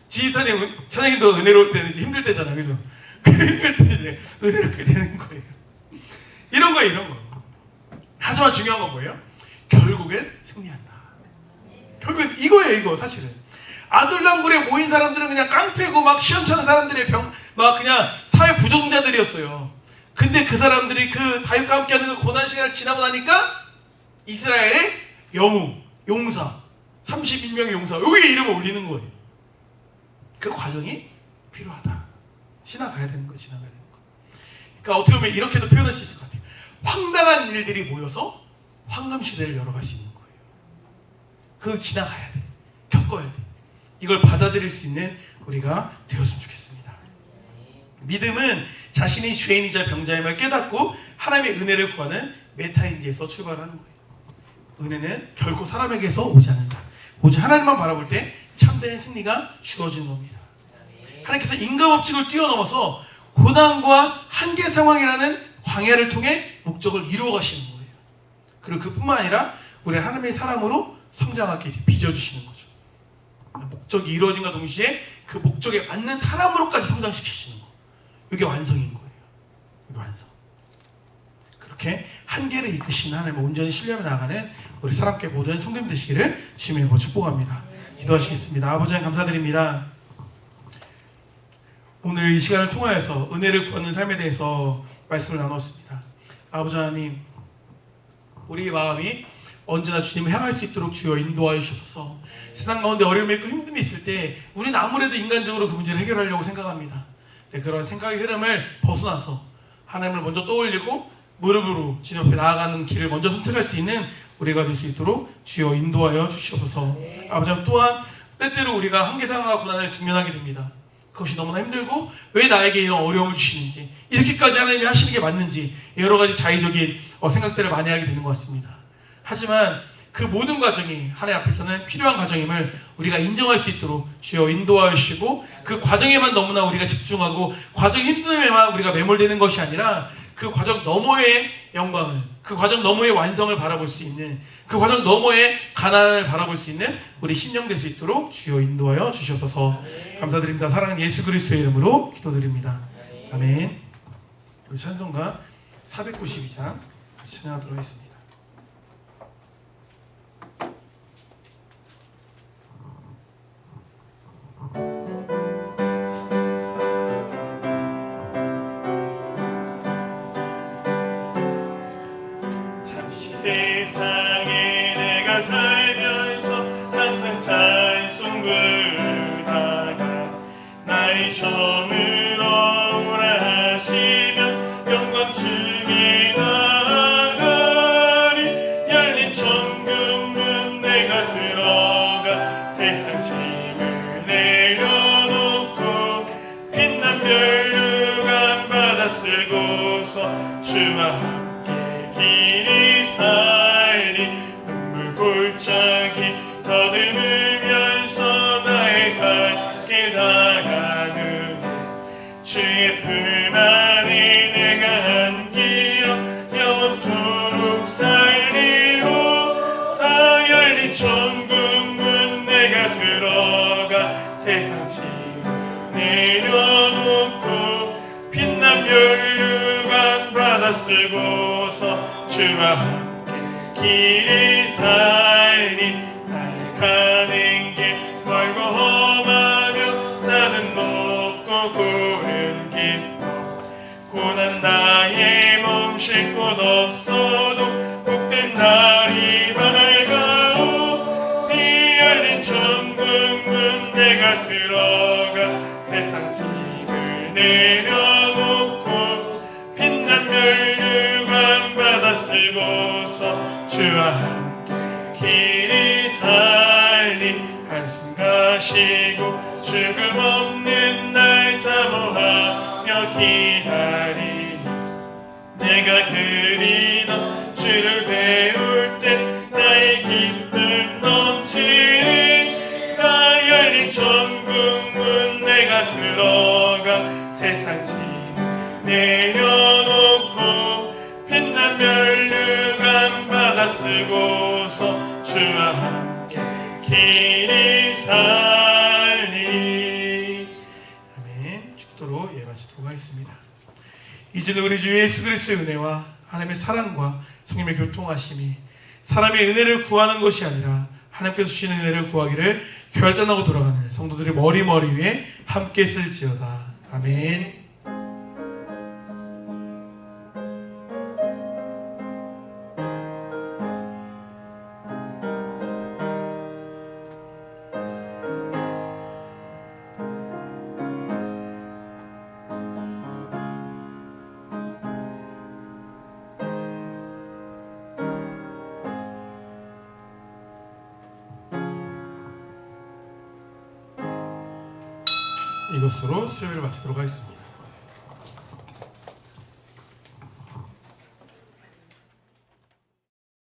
지휘사님, 찬양님도 은혜로울 때는 이제 힘들 때잖아요. 그죠? 그 힘들 때 이제 은혜롭게 되는 거예요. 이런 거예요. 이런 거. 하지만 중요한 건 뭐예요? 결국엔 승리한다. 결국엔 이거예요. 이거 사실은. 아둘람굴에 모인 사람들은 그냥 깡패고 막 시원찮은 사람들의 막 그냥 사회 부정자들이었어요. 근데 그 사람들이 그 다윗과 함께하는 그 고난 시간을 지나고 나니까 이스라엘의 영웅, 용사, 31명의 용사 여기에 이름을 올리는 거예요. 그 과정이 필요하다. 지나가야 되는 거, 지나가야 되는 거. 그러니까 어떻게 보면 이렇게도 표현할 수 있을 것 같아요. 황당한 일들이 모여서 황금 시대를 열어갈 수 있는 거예요. 그걸 지나가야 돼. 겪어야 돼. 이걸 받아들일 수 있는 우리가 되었으면 좋겠습니다. 믿음은 자신이 죄인이자 병자임을 깨닫고 하나님의 은혜를 구하는 메타인지에서 출발하는 거예요. 은혜는 결코 사람에게서 오지 않는다. 오직 하나님만 바라볼 때 참된 승리가 주어지는 겁니다. 하나님께서 인과법칙을 뛰어넘어서 고난과 한계 상황이라는 광야를 통해 목적을 이루어 가시는 거예요. 그리고 그뿐만 아니라 우리를 하나님의 사랑으로 성장하게 빚어주시는 거죠. 목적이 이루어진과 동시에 그 목적에 맞는 사람으로까지 성장시키시는 거. 이게 완성인 거예요. 이게 완성. 그렇게 한계를 이끄시는 하나님을 온전히 신뢰하며 나아가는 우리 사랑교회 모든 성도님 되시기를 주님의 이름으로 축복합니다. 기도하시겠습니다. 아버지 하나님 감사드립니다. 오늘 이 시간을 통하여서 은혜를 구하는 삶에 대해서 말씀을 나눴습니다. 아버지 하나님, 우리의 마음이 언제나 주님을 향할 수 있도록 주여 인도하여 주셔서 세상 가운데 어려움이 있고 힘듦이 있을 때 우리는 아무래도 인간적으로 그 문제를 해결하려고 생각합니다. 네, 그런 생각의 흐름을 벗어나서 하나님을 먼저 떠올리고 무릎으로 주님 앞에 나아가는 길을 먼저 선택할 수 있는 우리가 될 수 있도록 주여 인도하여 주시옵소서. 아버지 하나님, 또한 때때로 우리가 한계상과 고난을 직면하게 됩니다. 그것이 너무나 힘들고 왜 나에게 이런 어려움을 주시는지, 이렇게까지 하나님이 하시는 게 맞는지 여러 가지 자의적인 생각들을 많이 하게 되는 것 같습니다. 하지만 그 모든 과정이 하나님 앞에서는 필요한 과정임을 우리가 인정할 수 있도록 주여 인도하여 주시고, 그 과정에만 너무나 우리가 집중하고 과정 힘듦에만 우리가 매몰되는 것이 아니라 그 과정 너머의 영광을, 그 과정 너머의 완성을 바라볼 수 있는, 그 과정 너머의 가난을 바라볼 수 있는 우리 심령 될 수 있도록 주여 인도하여 주시옵소서. 감사드립니다. 사랑하는 예수 그리스도의 이름으로 기도드립니다. 아멘. 우리 찬송가 492장 같이 찬양하도록 하겠습니다. 세상에 내가 살면서 항상 찬송 부르다가 나의 처음으로 오라 하시면 영광 중에 나아가리. 열린 천국문 내가 들어가 세상 짐을 내려놓고 빛난 멸류관 받아 쓰고서 주와 함께 길이 살리. 눈물 골짜기 더듬으면서 나의 갈 길 다가누리. 주의 품 안에 내가 안기어 영원토록 살리오. 다 열린 천국문 내가 들어가 세상 짐을 내려놓고 빛난 멸류관 받아 쓰고서 주와 함께 길이 살리. 나의 가는 길 멀고 험하며 산은 높고 고른 길, 고난 나의 몸 쉴 곳 없어도 복된 날이 밝아오. 네 열린 천국문 내가 들어가 세상 짐을 내려놓고 빛난 멸류관 받아 쓰고서 주와 함께 길이 살리. 한숨 가시고 죽음 없는 날 사모하며 기다리니. 내가 그리던 주를 배울 때 나의 기쁨 넘치니. 나 열린 천국문 내가 들어가 세상 짐 내려놓고 빛난 멸류관 받아 쓰고서 주와 함께 길이 살리. 아멘. 축도로 마치도록 하겠습니다. 이제는 우리 주 예수 그리스도의 은혜와 하나님의 사랑과 성령의 교통하심이 사람의 은혜를 구하는 것이 아니라 하나님께서 주시는 은혜를 구하기를 결단하고 돌아가는 성도들의 머리 위에 함께 쓸지어다. 아멘. 이것으로 수요일을 마치도록 하겠습니다.